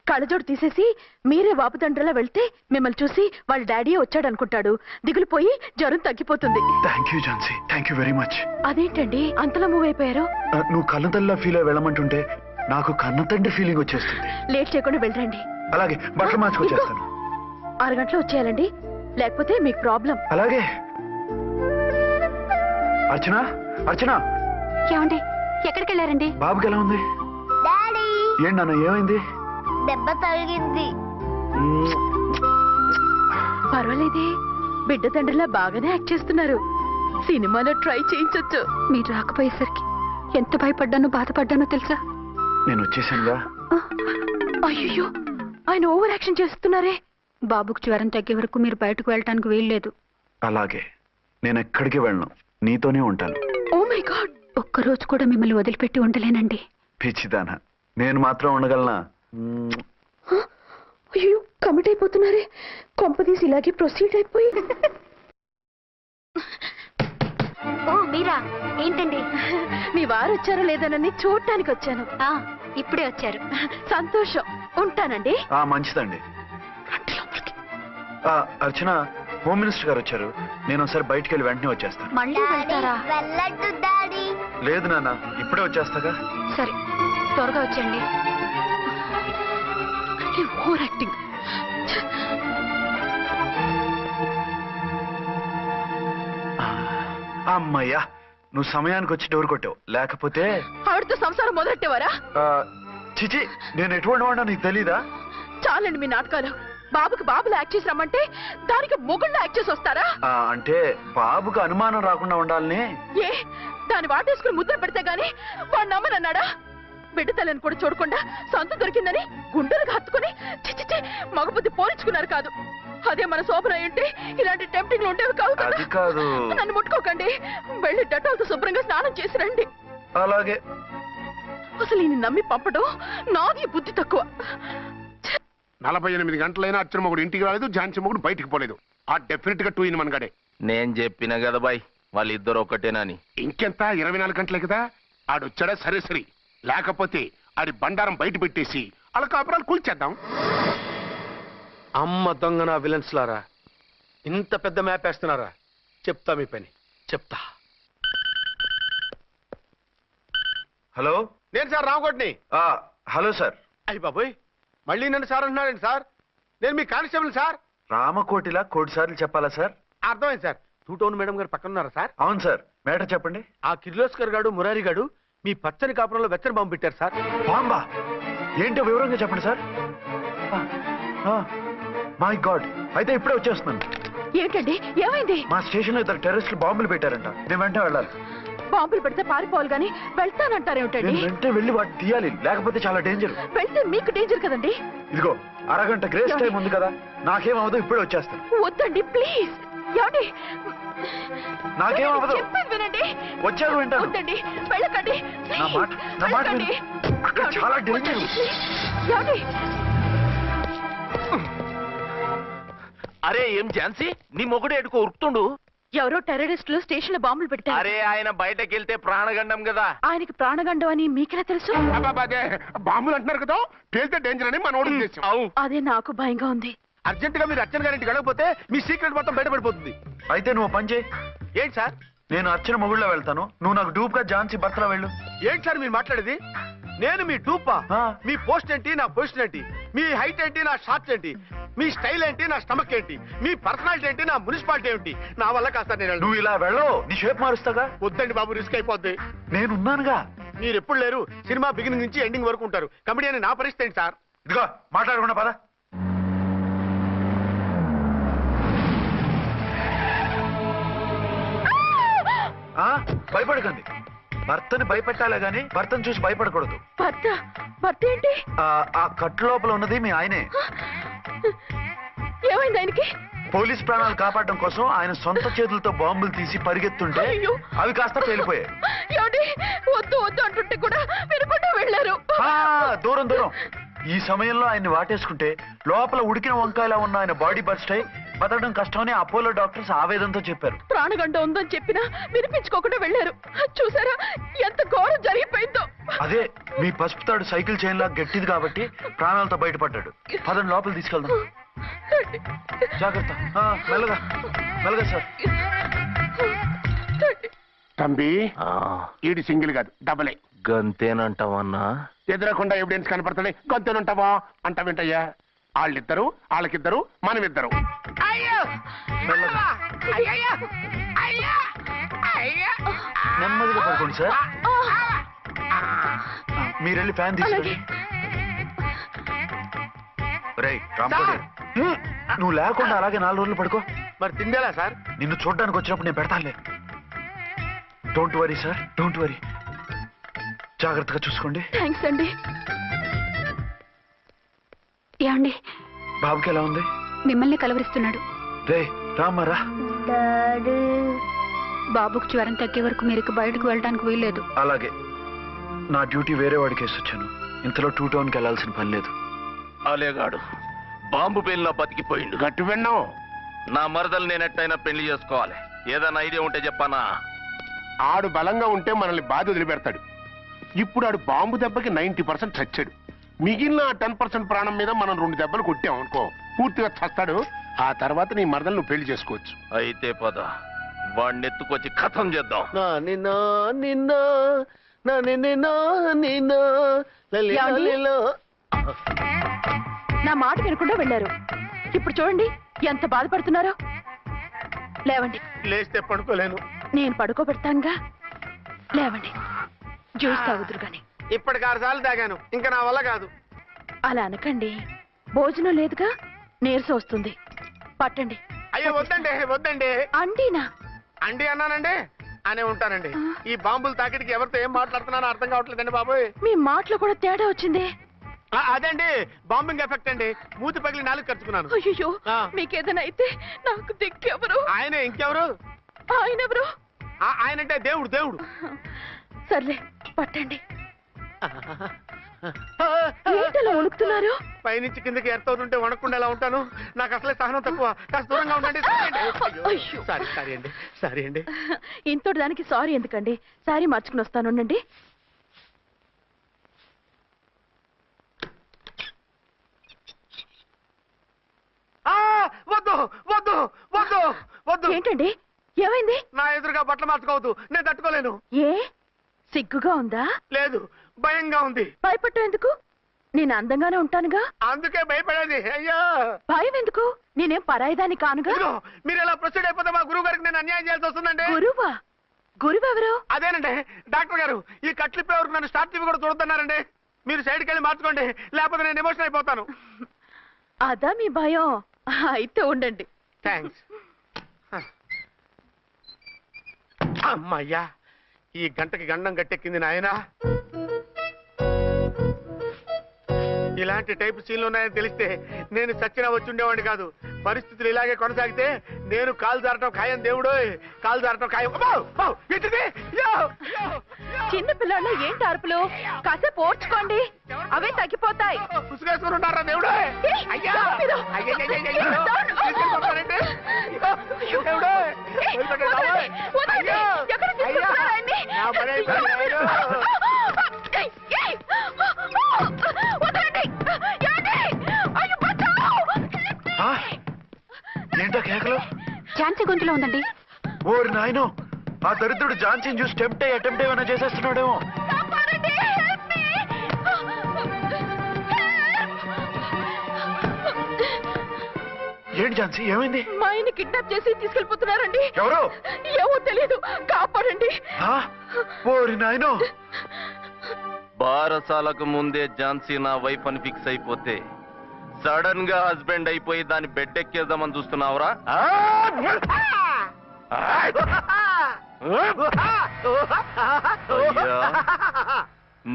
కళ్ళజోడు తీసేసి మీరే వాపుతండ్రులా వెళ్తే మిమ్మల్ని చూసి వాళ్ళ డాడీ వచ్చాడు అనుకుంటాడు. దిగులు పోయి జ్వరం తగ్గిపోతుంది. Thank you Jhansi, thank you very much. అదేంటండి అంతలా మూవ్ అయిపోయారు? నువ్వు కన్నతల్లిలా ఫీల్ అయి వెళ్ళమంటుంటే నాకు కన్నతండ్రి ఫీలింగ్ వచ్చేస్తుంది. లేట్ చేయకుండా వెళ్ళండి. అలాగే, బట్టలు మార్చుకొచ్చేస్తాను. 6 గంటలు వచ్చేయాలండి, లేకపోతే మీకు ప్రాబ్లం. అలాగే. అర్చన, అర్చన. ఏమండి, ఎక్కడికి వెళ్ళారండి? బాబుకి ఎలా ఉంది? డాడీ ఏంటి నాన్న, ఏమైంది? దెబ్బ తగిలింది. పర్వాలేదే, బిడ్డ తండ్రిలా బాగానే యాక్ట్ చేస్తున్నారు. సినిమాలో ట్రై చేయించొచ్చు. మీరు రాకపోయేసరికి ఎంత భయపడ్డానో బాధపడ్డానో తెలుసా? నేను వచ్చేసానుగా. అయ్యో, ఆయన ఓవర్ యాక్షన్ చేస్తున్నారే. బాబుకు జ్వరం తగ్గే వరకు మీరు బయటకు వెళ్ళటానికి వీల్లేదు. అలాగే, నేను ఎక్కడికి వెళ్ళను, నీతోనే ఉంటాను. ఓ మై గాడ్, ఒక్కరోజు కూడా మిమ్మల్ని వదిలిపెట్టి ఉండలేనండి. పిచ్చిదానా, నేను మాత్రం ఉండగలనా? అయ్యో, కమిట్ అయిపోతున్నారే. కొంపదీసి ఇలాగే ప్రొసీడ్ అయిపోయి. ఓ మీరా, ఏంటండి? మీ వారు వచ్చారో లేదనని చూడటానికి వచ్చాను. ఇప్పుడే వచ్చారు. సంతోషం, ఉంటానండి. మంచిదండి. అర్చన, హోమ్ మినిస్టర్ గారు వచ్చారు. నేను ఒకసారి బయటికి వెళ్ళి వెంటనే వచ్చేస్తాను. మళ్ళీ వెళ్తారా? వెళ్ళొద్దు డాడీ. లేదు నాన్న, ఇప్పుడే వచ్చేస్తాగా. సరే, త్వరగా వచ్చేయండి. Over acting. అమ్మయ్యా, నువ్వు సమయానికి వచ్చి డోర్ కొట్టావు, లేకపోతే ఆవిడతో సంసారం మొదలెట్టేవారా? చిచి, నేను ఎటువంటి వాడినా నీకు తెలీదా? చాలండి మీ నాటకాలు. బాబుకి బాబులు యాక్ట్ చేసి రమ్మంటే దానికి మొగుళ్ళు యాక్ట్ చేసి వస్తారా? అంటే బాబుకు అనుమానం రాకుండా ఉండాలని. ఏ, దాన్ని వాటేసుకుని ముద్ర పెడితే గాని వాడు నమ్మనన్నాడా? బిడ్డ తల్లిని కూడా చూడకుండా సంత దొరికిందని గుండెలకు హత్తుకుని చిచి మగబుద్ధి పోల్చుకున్నారు కాదు. అదే మన శోభన ఏంటి ఇలాంటి టెంప్టింగ్లు ఉండేవి కావు కదా. అది కాదు. నన్ను ముట్టుకోకండి, వెళ్ళి డెటాల్తో శుభ్రంగా స్నానం చేసి రండి. అలాగే. అసలు ఈయన నమ్మి పంపడం నాది బుద్ధి తక్కువ. 48 గంటలైనా అర్చన మొగుడు ఇంటికి రాలేదు, ఝాన్సీ మొగుడు బయటికి పోలేదు. ఆ డెఫినెట్ గా 2 in 1 గడే. నేను చెప్పిన కదా బాయ్, వాళ్ళిద్దరు ఒకటేనని. ఇంకెంత 24 గంటలే కదా. ఆడొచ్చాడా సరే సరే, లేకపోతే ఆడి బండారం బయట పెట్టేసి అలా కాపురాలు కూల్చేద్దాం. అమ్మ దొంగన విలన్స్ లారా, ఇంత పెద్ద మ్యాప్ వేస్తున్నారా? చెప్తా మీ పని, చెప్తా. హలో, నేను సార్ రామకోటిని. Hello sir. అయ్యి బాబోయ్, మళ్ళీ నన్ను సార్ అంటున్నాడండి సార్. నేను మీ కానిస్టేబుల్ సార్. రామకోటిలా 1 సార్లు చెప్పాలా సార్? అర్థమైంది సార్. 2 టౌన్ మేడం గారు పక్కన ఉన్నారా సార్? అవును సార్. మేటర్ చెప్పండి. ఆ కిర్లోస్కర్ గాడు మురారి గాడు మీ పచ్చని కాపురంలో వెచ్చని బాంబు పెట్టారు సార్. బాంబా? ఏంటో వివరంగా చెప్పండి సార్. మై గాడ్, అయితే ఇప్పుడే వచ్చేస్తున్నాను. ఏంటండి, ఏమైంది? మా స్టేషన్ లో 2 టెర్రరిస్టులు బాంబులు పెట్టారంట. నేను వెంటనే వెళ్ళాలి. బాంబులు పెడితే పారిపోవాలి గాని వెళ్తానంటారేమిటండి? నేను వెంటనే వెళ్ళి వాటిని తీయాలి, లేకపోతే చాలా డేంజర్. వెళ్తే మీకు డేంజర్ కదండి. ఇదిగో, అరగంట గ్రేస్ టైం ఉంది కదా, నాకేమవదు, ఇప్పుడే వచ్చేస్తాను. వద్దండి ప్లీజ్. ఏమండి, నాకేమవదు, చెప్పేది వినండి. వచ్చాక వింటాను. వద్దండి, వెళ్ళకండి. నా మాట విను. అక్కడ చాలా డేంజర్. ఏమండి? అరే ఏం ఝాన్సీ, నీ మొగుడు ఎడుకో ఉరుకుతుండు. ఎవరో టెర్రరిస్టులు స్టేషన్ లో బాంబులు పెట్టారు. అరే ఆయన బయటకి వెళ్తే ప్రాణగండం కదా. ఆయనకి ప్రాణగండం అని మీకెలా తెలుసు? బాంబులు అంటున్నారు కదా, పేలితే డేంజర్ అని మన ఉద్దేశం. అదే నాకు భయంగా ఉంది. అర్జెంట్ గా మీరు అర్చన గారింటికి వెళ్ళకపోతే మీ సీక్రెట్ మొత్తం బయటపడిపోతుంది. అయితే నువ్వు పని చేయి. ఏంటి సార్? నేను అర్చన మొగుళ్ళో వెళ్తాను, నువ్వు నాకు డూప్ గా ఝాన్సీ భర్తలో వెళ్ళు. ఏంటి సార్ మీరు మాట్లాడేది? నేను మీ డూపా? మీ పోస్ట్ ఏంటి, నా పొజిషన్ ఏంటి, మీ హైట్ ఏంటి, నా షార్ట్స్ ఏంటి, మీ స్టైల్ ఏంటి, నా స్టమక్ ఏంటి, మీ పర్సనాలిటీ ఏంటి, నా మున్సిపాలిటీ ఏంటి? నా వల్ల కాస్త నేను నువ్వు ఇలా వెళ్ళవు, నీ షేప్ మారుస్తాగా. వద్దండి బాబు, రిస్క్ అయిపోద్ది. నేనున్నానుగా. మీరు ఎప్పుడు లేరు, సినిమా బిగినింగ్ నుంచి ఎండింగ్ వరకు ఉంటారు. కమెడీ అని నా పరిస్థితి ఏంటి సార్? ఇదిగో మాట్లాడకుండా పద. భయపడకండి. భర్తని భయపెట్టాలే గాని భర్తను చూసి భయపడకూడదు. భర్త ఏంటి? ఆ కట్టు లోపల ఉన్నది మీ ఆయనే. ఏమైంది ఆయనకి? పోలీస్ ప్రాణాలు కాపాడడం కోసం ఆయన సొంత చేతులతో బాంబులు తీసి పరిగెత్తుంటే అవి కాస్త పేలిపోయాయి. వద్దు వద్దు అంటుంటే కూడా వినకుండా వెళ్ళారు. దూరం దూరం. ఈ సమయంలో ఆయన్ని వాటేసుకుంటే లోపల ఉడికిన వంకాయలా ఉన్న ఆయన బాడీ బర్స్ట్ అయి బతకడం కష్టమని అపోలో డాక్టర్స్ ఆవేదనతో చెప్పారు. ప్రాణగంట ఉందని చెప్పినా వినిపించుకోకుండా వెళ్ళారు. చూసారా ఎంత ఘోరం జరిగిపోయిందో. అదే మీ పసుపు తాడు సైకిల్ చైన్ లా గట్టిది కాబట్టి ప్రాణాలతో బయటపడ్డాడు. పదండి లోపల తీసుకెళ్దాం. జాగ్రత్త. మెల్లగా మెల్లగా సార్. తంబి ఈడి సింగిల్ కాదు డబలే. గంతేనంటావన్నా? ఎదురకుండా ఎవిడెన్స్ కనపడతాయి గంతేనంటావా అంటావేంటయ్యా? వాళ్ళిద్దరు వాళ్ళకిద్దరు మనమిద్దరు. నెమ్మదిగా పడుకోండి సార్. మీరెళ్ళి ఫ్యాన్ తీసుకోండి. రేయ్ రాంకోటి, నువ్వు లేకుండా అలాగే 4 రోజులు పడుకో. మరి తిండేలా సార్? నిన్ను చూడడానికి వచ్చినప్పుడు నేను పెడతానులే. Don't worry sir, don't worry. జాగ్రత్తగా చూసుకోండి. థ్యాంక్స్ అండి. ఏమండి బాబుకి ఎలా ఉంది? మిమ్మల్ని కలవరిస్తున్నాడు. రే రామ్మారా. బాబుకు జ్వరం తగ్గే వరకు మీరు బయటకు వెళ్ళడానికి వీల్లేదు. అలాగే. నా డ్యూటీ వేరే వాడికి వేసి వచ్చాను. ఇంతలో 2 టౌన్కి వెళ్ళాల్సిన పని లేదు. అలేగాడు బాంబు పేలినా బతికిపోయిండు. గట్టి విన్నావు. నా మరదలు నేనెట్టయినా పెళ్లి చేసుకోవాలి. ఏదైనా ఐడియా ఉంటే చెప్పానా? ఆడు బలంగా ఉంటే మనల్ని బాధ వదిలిపెడతాడు. ఇప్పుడు ఆడు బాంబు దెబ్బకి 90% చచ్చాడు. మిగిలిన 10% ప్రాణం మీద మనం 2 దెబ్బలు కొట్టాం అనుకో, పూర్తిగా చస్తాడు. ఆ తర్వాత నీ మరదలు నువ్వు పెళ్లి చేసుకోవచ్చు. అయితే పద, వాడిని ఎత్తుకొచ్చి కథం చేద్దాం. నా మాట వినకుండా వెళ్ళారు. ఇప్పుడు చూడండి ఎంత బాధపడుతున్నారో. లేవండి. లేస్తే పడుకోలేను. నేను పడుకోబెడతానుగా. లేవండి, జ్యూస్ తాగుదురు గాని. ఇప్పటికి 6 సార్లు తాగాను, ఇంకా నా వల్ల కాదు. అలా అనకండి, భోజనం లేదుగా, నీరసం వస్తుంది. పట్టండి. అయ్యో వద్దండి వద్దండి. అండినా? అండి అన్నానండి, అనే ఉంటానండి. ఈ బాంబులు తాకిడికి ఎవరితో ఏం మాట్లాడుతున్నానో అర్థం కావట్లేదండి బాబోయ్. మీ మాటలో కూడా తేడా వచ్చింది. అదండి బాంబింగ్ ఎఫెక్ట్ అండి. మూతి పగిలి 4 ఖర్చుకున్నాను. అయ్యో, మీకేదైనా అయితే నాకు దిక్కెవరు? ఆయనే. ఇంకెవరు? ఆయనెవరు? ఆయనంటే దేవుడు. దేవుడు. సర్లే పట్టండి. ఏంటలా వణుకుతున్నారు? పైనుంచి కిందకి ఎర్తవుతుంటే వణకుండా ఎలా ఉంటాను? నాకు అసలే సహనం తక్కువ. కాస్త దూరంగా ఉండండి. సారీ అండి. ఇంతటి దానికి సారీ ఎందుకండి? సారీ మార్చుకుని వస్తానుండండి. వద్దు వద్దు వద్దు వద్దు. ఏంటండి, ఏమైంది? నా ఎదురుగా బట్టలు మార్చుకోవద్దు, నేను తట్టుకోలేను. ఏ సిగ్గుగా ఉందా? లేదు, భయంగా ఉంది. భయపట్టు ఎందుకు? నేను అందంగానే ఉంటానుగా. అందుకే భయపడేది. అయ్యో, భయం ఎందుకు? నేనేం పరాయిదాన్ని కానుగా. మీరు ఎలా ప్రొసీడ్ అయిపోతే మా గురువు గారికి నేను అన్యాయం చేయాల్సి వస్తుందండి. గురువా? గురువెవరు? అదేనండి డాక్టర్ గారు. ఈ కట్లిప్పే వరకు నన్ను స్టార్ట్ టీవీ కూడా చూడొద్దన్నారండి. మీరు సైడ్కి వెళ్ళి మార్చుకోండి, లేకపోతే నేను ఎమోషన్ అయిపోతాను. అదా మీ భయం? అయితే ఉండండి. థ్యాంక్స్. అమ్మయ్యా, ఈ గంటకి గండం గట్టెక్కింది నాయనా. ఇలాంటి టైప్ సీన్లు ఉన్నాయని తెలిస్తే నేను చచ్చినా వచ్చి ఉండేవాడిని కాదు. పరిస్థితులు ఇలాగే కొనసాగితే నేను కాలు జారటం ఖాయం. దేవుడు, కాలు జారటం ఖాయం. చిన్న పిల్లలు ఏంటి అరుపులు? కాసేపు ఓర్చుకోండి, అవే తగ్గిపోతాయి. ఉసుగేసుకుని ఉంటారా దేవుడు? ఏంటో కేకలు? ఝాన్సీ గొంతులో ఉందండి. ఓరి నాయనో, ఆ దరిద్రుడు ఝాన్సీని చూసి అటెంప్ట్ ఏమైనా చేసేస్తున్నాడేమో. ఏంటి ఝాన్సీ, ఏమైంది? మా ఆయన్ని కిడ్నాప్ చేసి తీసుకెళ్ళిపోతున్నారండి. ఎవరు? ఏమో తెలియదు, కాపాడండి. ఓరి నాయనో. బారసాలకు ముందే ఝాన్సీ నా వైఫ్ అని ఫిక్స్ అయిపోతే సడన్ గా హస్బెండ్ అయిపోయి దాన్ని బెడ్ ఎక్కేద్దామని చూస్తున్నావురా?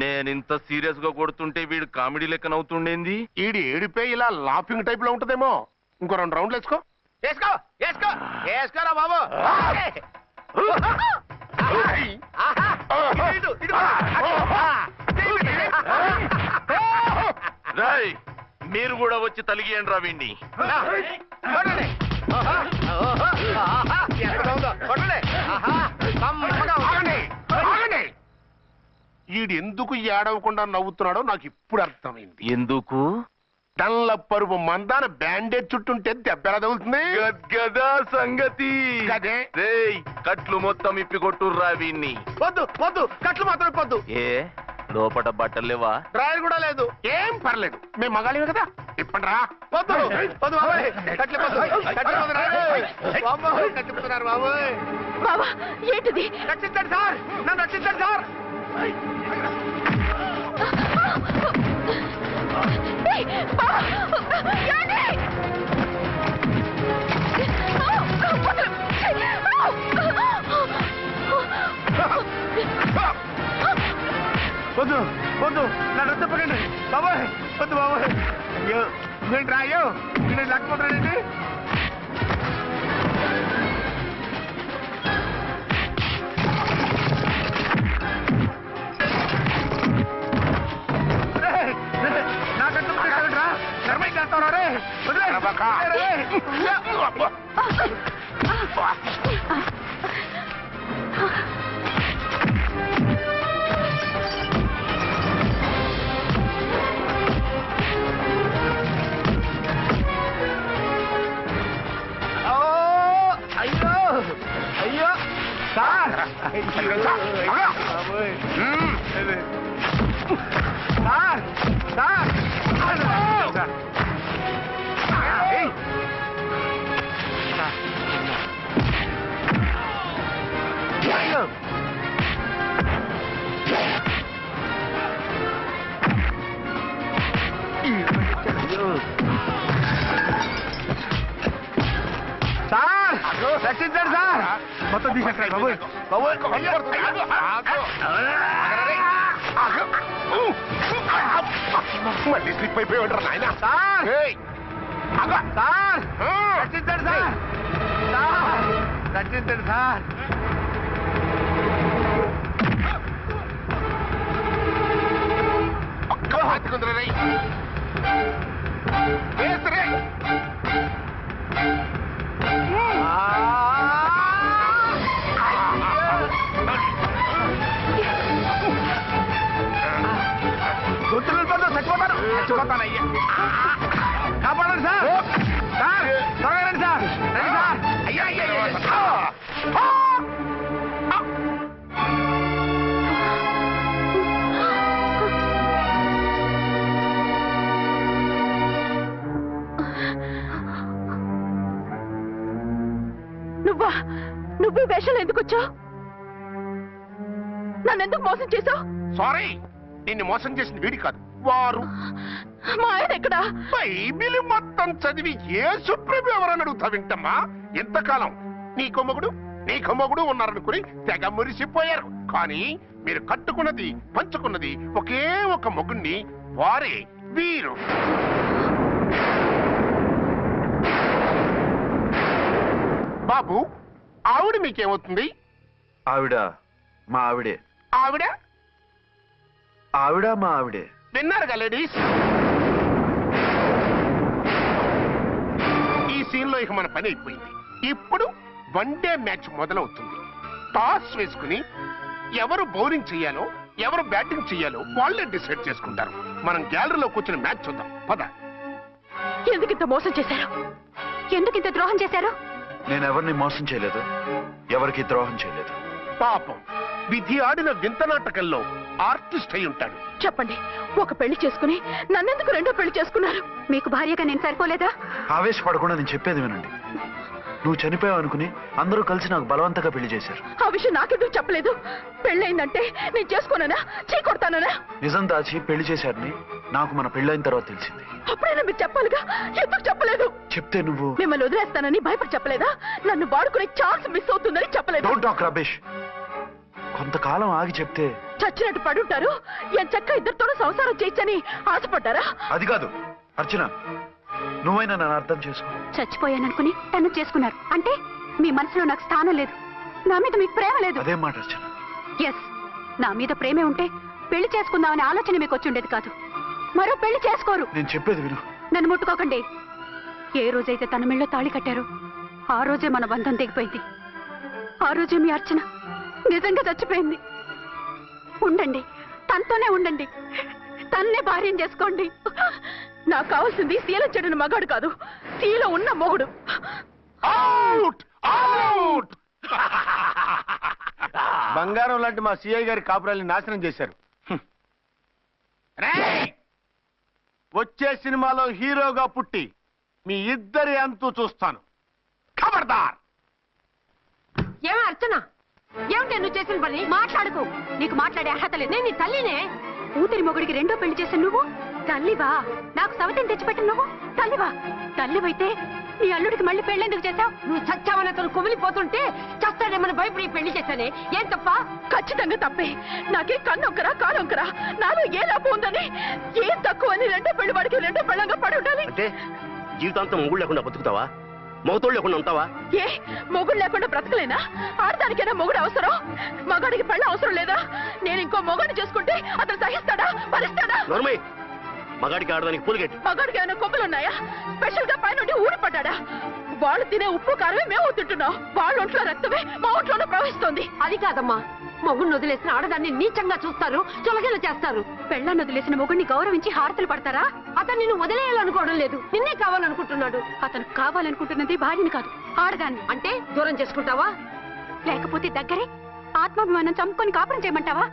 నేనింత సీరియస్ గా కొడుతుంటే వీడు కామెడీ లెక్క నవ్వుతుండేంది? ఈడి ఏడిపోయి ఇలా లాఫింగ్ టైప్ లో ఉంటదేమో. ఇంకో 2 రౌండ్లు వేసుకో. వేసుకో వేసుకో వేసుకోరా బాబు. రాయ్ మీరు కూడా వచ్చి తలిగియండి రా వీణ్ణి. ఈడు ఎందుకు ఏడవకుండా నవ్వుతున్నాడో నాకు ఇప్పుడు అర్థమైంది. ఎందుకు? డల్ల పరుపు మందాన బ్యాండేజ్ చుట్టుంటే దెబ్బెలా తగులుతుంది గదా సంగతి. గదే. రేయ్ కట్లు మొత్తం ఇప్పి కొట్టుర్రా వీణ్ణి. వద్దు వద్దు కట్లు మాత్రం ఇప్పొద్దు. ఏ లోపట బట్టలు లేవా? డ్రాయర్ కూడా లేదు. ఏం పర్లేదు, మేము మగాళివి కదా. ఇప్పటి రా. వద్దు వద్దు బాబాయ్, కట్లు ఇప్పొద్దు. కట్లు ఇప్పొద్దు రా. బాబోయ్, కట్లు ఇప్పుతున్నారు బాబోయ్. బావా ఏంటిది? రక్షించండి సార్, నన్ను రక్షించండి సార్. ఏయ్, బావా, ఏంటి? వద్దు వద్దు నన్ను తిప్పకండి బాబోయ్, వద్దు బాబోయ్. అయ్యో ఏంట్రా అయ్యో, నేను లేకపోతానండి. నాకంటే రా నర్మై చేస్తాను రే. అయ్యో అయ్యో సార్, సార్ సార్ సార్ రక్షించండి సార్. మొత్తం తీసేస్తాయి బాబోయ్ బాబోయ్. మళ్ళీ స్లిప్ అయిపోయి ఉంటారు నాయన. సార్ సార్ రక్షించండి సార్. సార్ రక్షించండి సార్. ఒక్క హాతికుందరు రై వేసరే. గుర్తులు చచ్చిపోతాను చచ్చిపోతానయ్యా. కాపాడండి సార్. సార్ త్వరగా రండి సార్. రండి సార్. అయ్యా అయ్యా నువ్వు ఈ వేషాలు ఎందుకు వచ్చావు? నన్నెందుకు మోసం చేశావు? సారీ, నిన్ను మోసం చేసిన వీడి కాదు, వారు. మా ఆయన ఎక్కడా? బైబిల్ మొత్తం చదివి ఏ సుప్రీం ఎవరని అడుగుతా వింటమ్మా. ఎంతకాలం నీ కొమ్మగుడు ఉన్నారనుకుని తెగ మురిసిపోయారు. కానీ మీరు కట్టుకున్నది పంచుకున్నది ఒకే ఒక మొగుణ్ణి, వారే వీరు. బాబు, ఆవిడ మీకేమవుతుంది? ఆవిడ మా ఆవిడే. ఆవిడ ఆవిడ మా ఆవిడే. విన్నారుగా లేడీస్, ఈ సీన్ లో ఇక మన పని అయిపోయింది. ఇప్పుడు 1 డే మ్యాచ్ మొదలవుతుంది. టాస్ వేసుకుని ఎవరు బౌలింగ్ చెయ్యాలో ఎవరు బ్యాటింగ్ చెయ్యాలో వాళ్ళే డిసైడ్ చేసుకుంటారు. మనం గ్యాలరీలో కూర్చుని మ్యాచ్ చూద్దాం. పద. ఎందుకింత మోసం చేశారు? ఎందుకింత ద్రోహం చేశారు? నేను ఎవరిని మోసం చేయలేదు, ఎవరికి ద్రోహం చేయలేదు. పాపం, విధి ఆడిన వింత నాటకంలో ఆర్టిస్ట్ అయి ఉంటాడు. చెప్పండి, ఒక పెళ్లి చేసుకుని నన్నెందుకు 2వ పెళ్లి చేసుకున్నారు? మీకు భార్యగా నేను సరిపోలేదా? ఆవేశపడకుండా నేను చెప్పేది వినండి. నువ్వు చనిపోయావు అనుకుని అందరూ కలిసి నాకు బలవంతంగా పెళ్లి చేశారు. ఆ విషయం నాకెందుకు చెప్పలేదు? పెళ్ళయిందంటే నేను చేసుకోనన్నా, చీ కొడతానన్నా? నిజం దాచి పెళ్లి చేశారని నాకు మన పెళ్ళైన తర్వాత తెలిసింది. అప్పుడైనా మీరు చెప్పాలిగా, ఎందుకు చెప్పలేదు? చెప్తే నువ్వు మిమ్మల్ని వదిలేస్తానని భయపడి చెప్పలేదా? నన్ను వాడుకునే ఛాన్స్ మిస్ అవుతుందని చెప్పలేదు. Don't talk రబేష్. కొంతకాలం ఆగి చెప్తే చచ్చినట్టు పడుంటారు. ఎంచక్క ఇద్దరితోనూ సంసారం చేయొచ్చని ఆశపడ్డారా? అది కాదు అర్చన, నువ్వైనా నన్ను అర్థం చేసుకో. చచ్చిపోయాననుకుని తను చేసుకున్నారు అంటే మీ మనసులో నాకు స్థానం లేదు, నా మీద మీకు ప్రేమ లేదు. అదే మాట అర్చన. ఎస్, నా మీద ప్రేమే ఉంటే పెళ్లి చేసుకుందామనే ఆలోచన మీకు వచ్చి ఉండేది కాదు. మరో పెళ్లి చేసుకోరు. నేను చెప్పేది విను. నన్ను ముట్టుకోకండి. ఏ రోజైతే తన మెళ్ళో తాళి కట్టారో ఆ రోజే మన బంధం తెగిపోయింది. ఆ రోజే మీ అర్చన నిజంగా చచ్చిపోయింది. ఉండండి, తనతోనే ఉండండి, తన్నే భార్యం చేసుకోండి. నాకు కావాల్సింది శీలం చెడిన మగాడు కాదు, శీలం ఉన్న మొగుడు. బంగారం లాంటి మా సిఐ గారి కాపురాల్ని నాశనం చేశారు. వచ్చే సినిమాలో హీరోగా పుట్టి మీ ఇద్దరి అంతు చూస్తాను. ఖబర్దార్. ఏమో అర్చన, ఏమిటి నువ్వు చేసిన పని? మాట్లాడుకో, నీకు మాట్లాడే అర్హత లేదు. నేను నీ తల్లినే. కూతురి మొగుడికి రెండో పెళ్లి చేసిన నువ్వు తల్లివా? నాకు సవతిని తెచ్చిపెట్టిన నువ్వు తల్లివా? తల్లివైతే నీ అల్లుడికి మళ్ళీ పెళ్ళెందుకు చేశావు? నువ్వు చచ్చావని అతను కుమిలిపోతుంటే చస్తాడేమని భయపడి పెళ్లి చేశానే. ఏం తప్ప? ఖచ్చితంగా తప్పే. నాకే కన్నొక్కరా కానొక్కరా, నాలో ఏ లాభం ఉందని, ఏం తక్కువ అని రెండో పెళ్లి వాడికి రెండో పెళ్ళంగా పడి ఉండాలి. అంటే జీవితాంతం మొగుడు లేకుండా బతుకుతావా? మగతోడు లేకుండా ఉంటావా? ఏ మొగుడు లేకుండా బ్రతకలేనా? ఆడదానికైనా మొగుడు అవసరం, మగాడికి పెళ్ళ అవసరం లేదా? నేను ఇంకో మొగాడిని చేసుకుంటే అతను సహిస్తాడా, భరిస్తాడా? మగాడికి ఆడదానికి పూలిగెట్టి. మగాడికి ఏమైనా కొమ్ములున్నాయా? స్పెషల్ గా పైనుండి ఊరి పడ్డాడా? వాళ్ళు తినే ఉప్పు కారమే మేము తింటున్నాం. వాళ్ళ ఒంట్లో రక్తమే మా ఒంట్లోనే ప్రవహిస్తోంది. అది కాదమ్మా, మొగుడిని వదిలేసిన ఆడదాన్ని నీచంగా చూస్తారు, చులకన చేస్తారు. పెళ్ళాన్ని వదిలేసిన మొగుడిని గౌరవించి హారతలు పడతారా? అతను నిన్ను వదిలేయాలనుకోవడం లేదు, నిన్నే కావాలనుకుంటున్నాడు. అతను కావాలనుకుంటున్నది భార్యని కాదు, ఆడదాన్ని. అంటే దూరం చేసుకుంటావా? లేకపోతే దగ్గరే ఆత్మాభిమానం చంపుకొని కాపురం చేయమంటావా?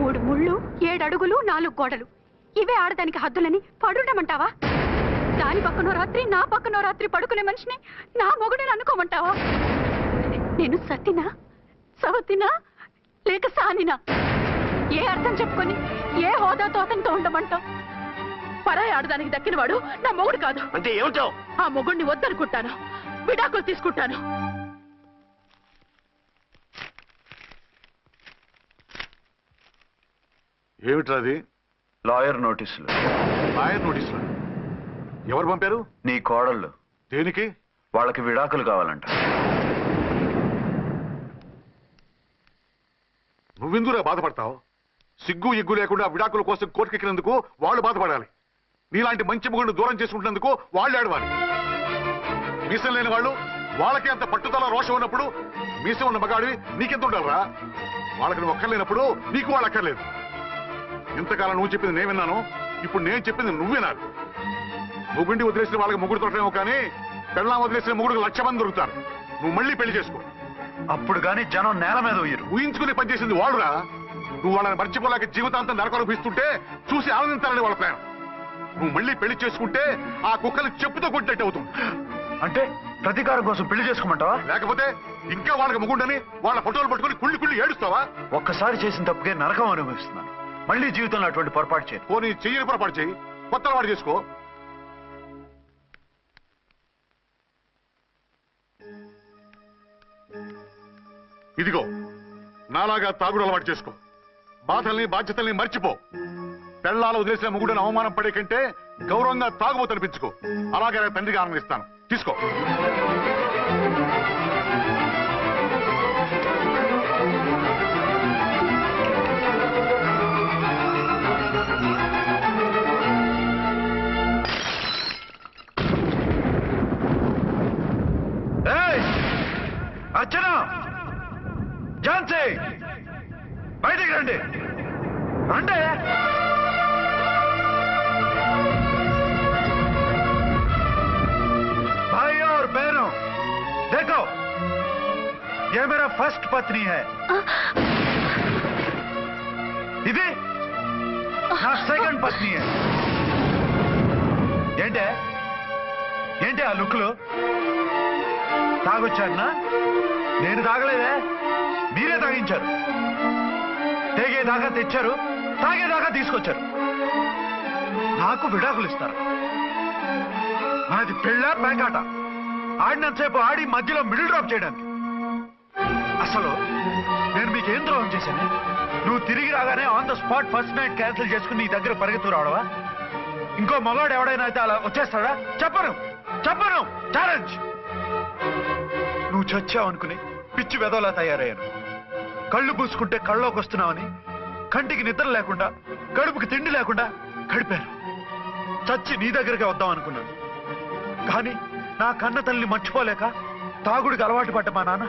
3 ముళ్ళు, 7 అడుగులు, 4 గోడలు, ఇవే ఆడదానికి హద్దులని పడుండమంటావా? దాని పక్కనో రాత్రి నా పక్కనో రాత్రి పడుకునే మనిషిని నా మొగుడిని అనుకోమంటావా? నేను సతినా, సవతినా, లేక సానినా? ఏ అర్థం చెప్పుకొని ఏ హోదాతో అతనితో ఉండమంటావు? పరాయి ఆడదానికి దక్కినవాడు నా మొగుడు కాదు. అంటే ఏమంటావు? ఆ మొగుడిని వద్దనుకుంటాను, విడాకులు తీసుకుంటాను. ఏమిట్రా అది? లాయర్ నోటీసులు. లాయర్ నోటీసులు ఎవరు పంపారు? నీ కోడళ్ళు. దేనికి? వాళ్ళకి విడాకులు కావాలంట. నువ్వెందుకురా బాధపడతావు? సిగ్గు ఎగ్గు లేకుండా విడాకుల కోసం కోర్టుకెక్కినందుకు వాళ్ళు బాధపడాలి. నీలాంటి మంచి మొగుడిని దూరం చేసుకుంటున్నందుకు వాళ్ళు ఏడవాలి. మీసం లేని వాళ్ళు, వాళ్ళకి అంత పట్టుదల రోషం ఉన్నప్పుడు మీసం ఉన్న మగాడివి నీకెంత ఉండాలరా? వాళ్ళకి నువ్వు ఒక్కర్లేనప్పుడు నీకు వాళ్ళు అక్కర్లేదు. ఇంతకాలం నువ్వు చెప్పింది నేను విన్నాను, ఇప్పుడు నేను చెప్పింది నువ్వు వినాలి. మొగుడిని వదిలేసిన వాళ్ళకి మొగుడు తోటేమో కానీ పెళ్ళాం వదిలేసిన మొగుడికి 1,00,000 మంది దొరుకుతారు. నువ్వు మళ్ళీ పెళ్లి చేసుకో. అప్పుడు గాని జనం నేల మీద ఉయ్యరు. ఊహించుకుని పనిచేసింది వాళ్ళురా. నువ్వు వాళ్ళని మర్చిపోలేక జీవితాంతం నరక అనుభవిస్తుంటే చూసి ఆనందించాలని వాళ్ళ ప్రయాణం. నువ్వు మళ్ళీ పెళ్లి చేసుకుంటే ఆ కుక్కలు చెప్పుతో కొట్టినట్టు అవుతుంది. అంటే ప్రతీకారం కోసం పెళ్లి చేసుకోమంటావా? లేకపోతే ఇంకా వాళ్ళకి మొగుండని వాళ్ళ ఫోటోలు పట్టుకుని కుళ్ళి కుళ్ళి ఏడుస్తావా? ఒక్కసారి చేసిన తప్పుకే నరకం అనుభవిస్తున్నాను. మళ్ళీ జీవితంలో అటువంటి పొరపాటు చేయను. పోనీ చెయ్యని పొరపాటు చేయి, కొత్త వాడు చేసుకో. ఇదిగో నాలాగా తాగుడు అలవాటు చేసుకో. బాధల్ని బాధ్యతల్ని మర్చిపో. పెళ్ళాలు వదిలేసిన మొగుడని అవమానం పడే కంటే గౌరవంగా తాగుబోతు అనిపించుకో. అలాగే తండ్రిగా ఆనందిస్తాను. తీసుకో. అర్చన, ఝాన్సీ, బయటికి రండి. రండి. भाई और बहनों, देखो, ये मेरा फर्स्ट पत्नी है. ఇది నా సెకండ్ పత్ని. ఏంటి ఆ లుక్లు? తాగొచ్చానా? నేను తాగలేదే, మీరే తాగించారు. తెగేదాకా తెచ్చారు, తాగేదాకా తీసుకొచ్చారు. నాకు విడాకులు ఇస్తారు. మనది పెళ్ళా పేకాట? ఆడినంతసేపు ఆడి మధ్యలో మిడిల్ డ్రాప్ చేయడానికి. అసలు నేను మీకేం ద్రోహం చేశాను? నువ్వు తిరిగి రాగానే on the spot first night cancel చేసుకుని నీ దగ్గర పరిగెత్తు రావడవా? ఇంకో మగాడు ఎవడైనా అయితే అలా వచ్చేస్తాడా? చెప్పను చెప్పను, ఛాలెంజ్. నువ్వు చచ్చావు అనుకుని పిచ్చి వెదవలా తయారయ్యాను. కళ్ళు పూసుకుంటే కళ్ళలోకి వస్తున్నావని కంటికి నిద్ర లేకుండా కడుపుకి తిండి లేకుండా గడిపాను. చచ్చి నీ దగ్గరకే వద్దాం అనుకున్నాను. కానీ నా కన్న తల్లిని మర్చిపోలేక తాగుడికి అలవాటు పడ్డ మా నాన్న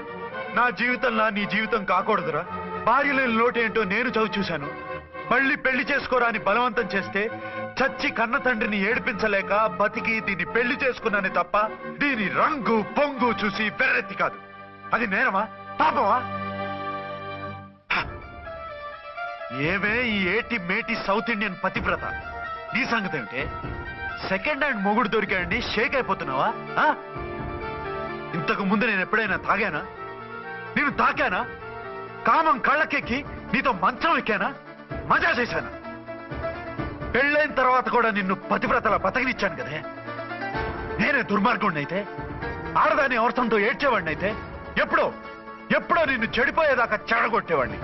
నా జీవితంలా నీ జీవితం కాకూడదురా, భార్య లేని లోటేంటో నేను చదువు చూశాను, మళ్ళీ పెళ్లి చేసుకోరా అని బలవంతం చేస్తే చచ్చి కన్న తండ్రిని ఏడిపించలేక బతికి దీన్ని పెళ్లి చేసుకున్నానే తప్ప దీని రంగు పొంగు చూసి పెర్రెత్తి కాదు. అది నేరమా పాపమా? ఏమే ఈ ఏటి మేటి సౌత్ ఇండియన్ పతివ్రత, నీ సంగతి ఏమిటే? సెకండ్ హ్యాండ్ మొగుడు దొరికాడండి షేక్ అయిపోతున్నావా? ఇంతకు ముందు నేను ఎప్పుడైనా తాగానా? నేను తాకానా? కామం కళ్ళకెక్కి నీతో మంచం ఎక్కానా? మజా చేశానా? పెళ్ళైన తర్వాత కూడా నిన్ను పతివ్రతలా బతకనిచ్చాను కదే. నేనే దుర్మార్గుడిని అయితే, ఆడదాన్ని అవసరంతో ఏడ్చేవాడిని అయితే ఎప్పుడో ఎప్పుడో నిన్ను చెడిపోయేదాకా చెడగొట్టేవాడిని.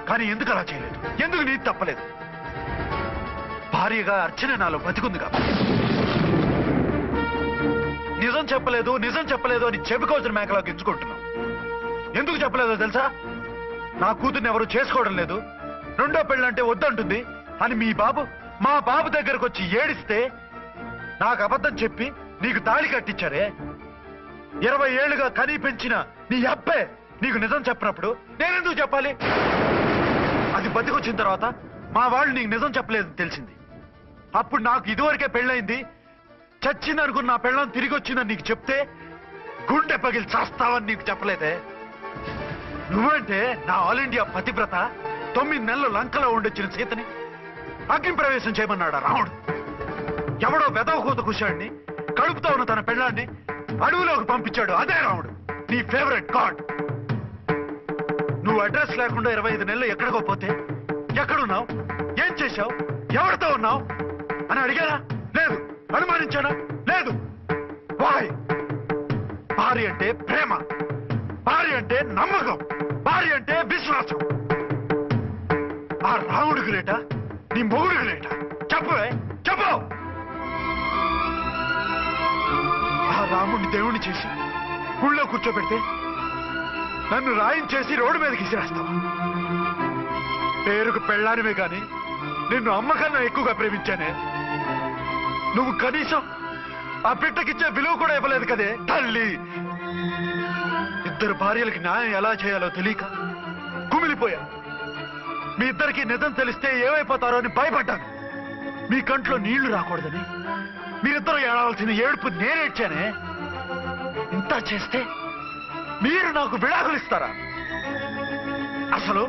కానీ ఎందుకు అలా చేయలేదు? ఎందుకు నీది తప్పలేదు? భార్యగా అర్చన నాలో బతికుంది కాబట్టి. నిజం చెప్పలేదు నిజం చెప్పలేదు అని చెప్పుకోసిన మేకలా గించుకుంటున్నావు. ఎందుకు చెప్పలేదో తెలుసా? నా కూతుర్ని ఎవరు చేసుకోవడం లేదు, రెండో పెళ్ళంటే వద్దంటుంది అని మా బాబు దగ్గరకు వచ్చి ఏడిస్తే నాకు అబద్ధం చెప్పి నీకు తాళి కట్టించారే. 20 ఏళ్లుగా కనీ పెంచిన నీ అబ్బే నీకు నిజం చెప్పినప్పుడు నేనెందుకు చెప్పాలి? అది బతికొచ్చిన తర్వాత మా వాళ్ళు నీకు నిజం చెప్పలేదని తెలిసింది. అప్పుడు నాకు ఇదివరకే పెళ్ళయింది, చచ్చిందనుకున్న నా పెళ్ళం తిరిగి వచ్చిందని నీకు చెప్తే గుండె పగిలి చేస్తావని నీకు చెప్పలేదే. నువ్వంటే నా ఆల్ ఇండియా పతివ్రత 9 నెలలు లంకలో ఉండొచ్చిన సీతని అగ్ని ప్రవేశం చేయమన్నాడా రాముడు? ఎవడో వెదవ కూత కుషాడిని కడుపుతో ఉన్న తన పెళ్ళాన్ని అడవిలోకి పంపించాడు అదే రాముడు, నీ ఫేవరెట్ గాడ్. నువ్వు అడ్రస్ లేకుండా 25 నెలలు ఎక్కడికో పోతే ఎక్కడున్నావు, ఏం చేశావు, ఎవరితో ఉన్నావు అని అడిగానా? లేదు. అనుమానించానా? లేదు. వాయ్? భార్య అంటే ప్రేమ, భార్య అంటే నమ్మకం, భార్య అంటే విశ్వాసం. ఆ రాముడు గ్రేటా, నీ మొగుడు గ్రేటా? చెప్పవే, చెప్పు. ఆ రాముడిని దేవుణ్ణి చేసి గుళ్ళో కూర్చోబెడితే నన్ను రాయించేసి రోడ్డు మీదకి ఇసిరేస్తావా? పేరుకు పెళ్ళానివే కాని నిన్ను అమ్మకన్నా ఎక్కువగా ప్రేమించానే. నువ్వు కనీసం ఆ బిడ్డకిచ్చే విలువ కూడా ఇవ్వలేదు కదే తల్లి. 2 భార్యలకి న్యాయం ఎలా చేయాలో తెలియక కుమిలిపోయా. మీ ఇద్దరికి నిజం తెలిస్తే ఏమైపోతారో అని భయపడ్డాను. మీ కంట్లో నీళ్లు రాకూడదని మీరిద్దరూ ఏడవలసిన ఏడుపు నేనేడ్చానే. ఇంత చేస్తే మీరు నాకు విడాకులు ఇస్తారా? అసలు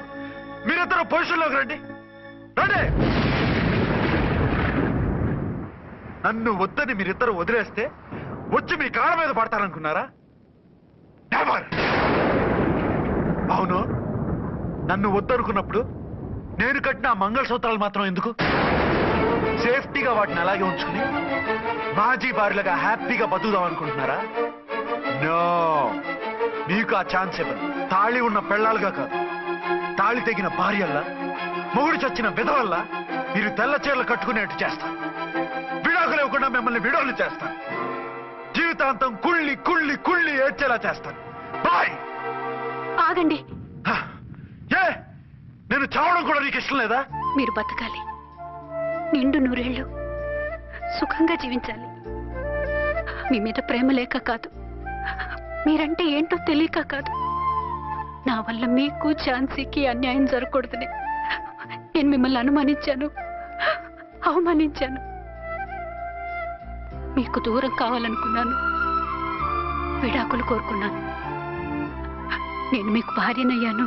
మీరిద్దరూ పొజిషన్లోకి రండి, రండి. నన్ను వద్దని మీరిద్దరు వదిలేస్తే వచ్చి మీ కాళ్ళ మీద పడతారనుకున్నారా? నెవర్. అవును, నన్ను వద్దనుకున్నప్పుడు నేను కట్టిన మంగళసూత్రాలు మాత్రం ఎందుకు? సేఫ్టీగా వాటిని అలాగే ఉంచుకుని మాజీ భార్యలుగా హ్యాపీగా బతుకుదాం అనుకుంటున్నారా? నో, మీకు ఆ ఛాన్స్ ఇవ్వను. తాళి ఉన్న పెళ్ళాలుగా కాదు, తాళి తెగిన భార్యల్లా, మొగుడు చచ్చిన విధవల్లా మీరు తెల్ల చీరలు కట్టుకునేట్టు చేస్తాను. విడాకులు ఇవ్వకుండా మిమ్మల్ని విడాకులు చేస్తాను. జీవితాంతం కుళ్ళి కుళ్ళి కుళ్ళి ఏడ్చేలా చేస్తాను. బాయ్. ఆగండి. ఏ, నేను చావడం కూడా నీకు ఇష్టం లేదా? మీరు బతకాలి, నిండు 100 ఏళ్ళు సుఖంగా జీవించాలి. మీ మీద ప్రేమ లేక కాదు, మీరంటే ఏంటో తెలియక కాదు. నా వల్ల మీకు ఝాన్సీకి అన్యాయం జరగకూడదని నేను మిమ్మల్ని అనుమానించాను, అవమానించాను. మీకు దూరం కావాలనుకున్నాను, విడాకులు కోరుకున్నాను. నేను మీకు భార్యనయ్యాను,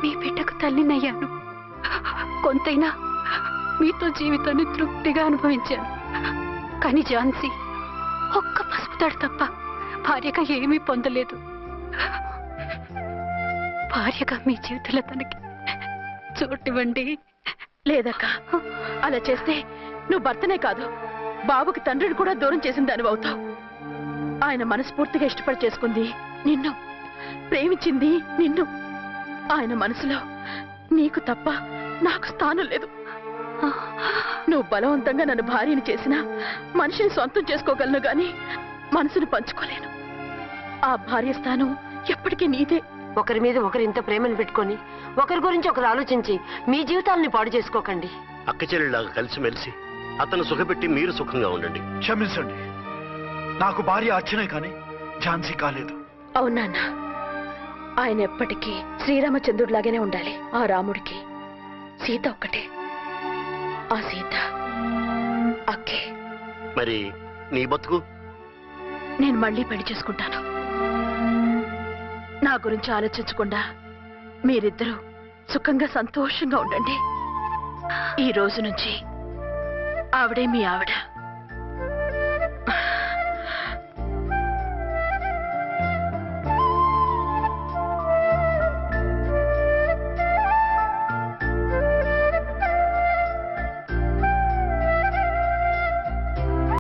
మీ బిడ్డకు తల్లినయ్యాను. కొంతైనా మీతో జీవితాన్ని తృప్తిగా అనుభవించాను. కానీ ఝాన్సీ ఒక్క పసుపు తడి తప్ప భార్యగా ఏమీ పొందలేదు. భార్యగా మీ జీవితంలో తనకి చోటివ్వండి, లేదక్క, అలా చేస్తే నువ్వు భర్తనే కాదు బాబుకి తండ్రిని కూడా దూరం చేసిన దానివి అవుతావు. ఆయన మనస్ఫూర్తిగా ఇష్టపడి చేసుకుంది నిన్ను, ప్రేమించింది నిన్ను. ఆయన మనసులో నీకు తప్ప నాకు స్థానం లేదు. నువ్వు బలవంతంగా నన్ను భార్యని చేసినా మనిషిని సొంతం చేసుకోగలను గాని మనసును పంచుకోలేను. ఆ భార్య స్థానం ఎప్పటికీ నీదే. ఒకరి మీద ఒకరు ఇంత ప్రేమను పెట్టుకొని ఒకరి గురించి ఒకరు ఆలోచించి మీ జీవితాలని పాడు చేసుకోకండి. అక్క చెల్లెళ్ళలాగా కలిసిమెలిసి అతను సుఖపెట్టి మీరు సుఖంగా ఉండండి. క్షమించండి, నాకు భార్య అర్చనే కానీ ఝాన్సీ కాలేదు. అవునాన్న, ఆయన ఎప్పటికీ శ్రీరామచంద్రుడిలాగానే ఉండాలి. ఆ రాముడికి సీత ఒక్కటే, ఆ సీత అక్కే. మరి నీ బతుకు? నేను మళ్ళీ పెళ్లి చేసుకుంటాను. నా గురించి ఆలోచించకుండా మీరిద్దరూ సుఖంగా సంతోషంగా ఉండండి. ఈ రోజు నుంచి ఆవిడే మీ ఆవిడ.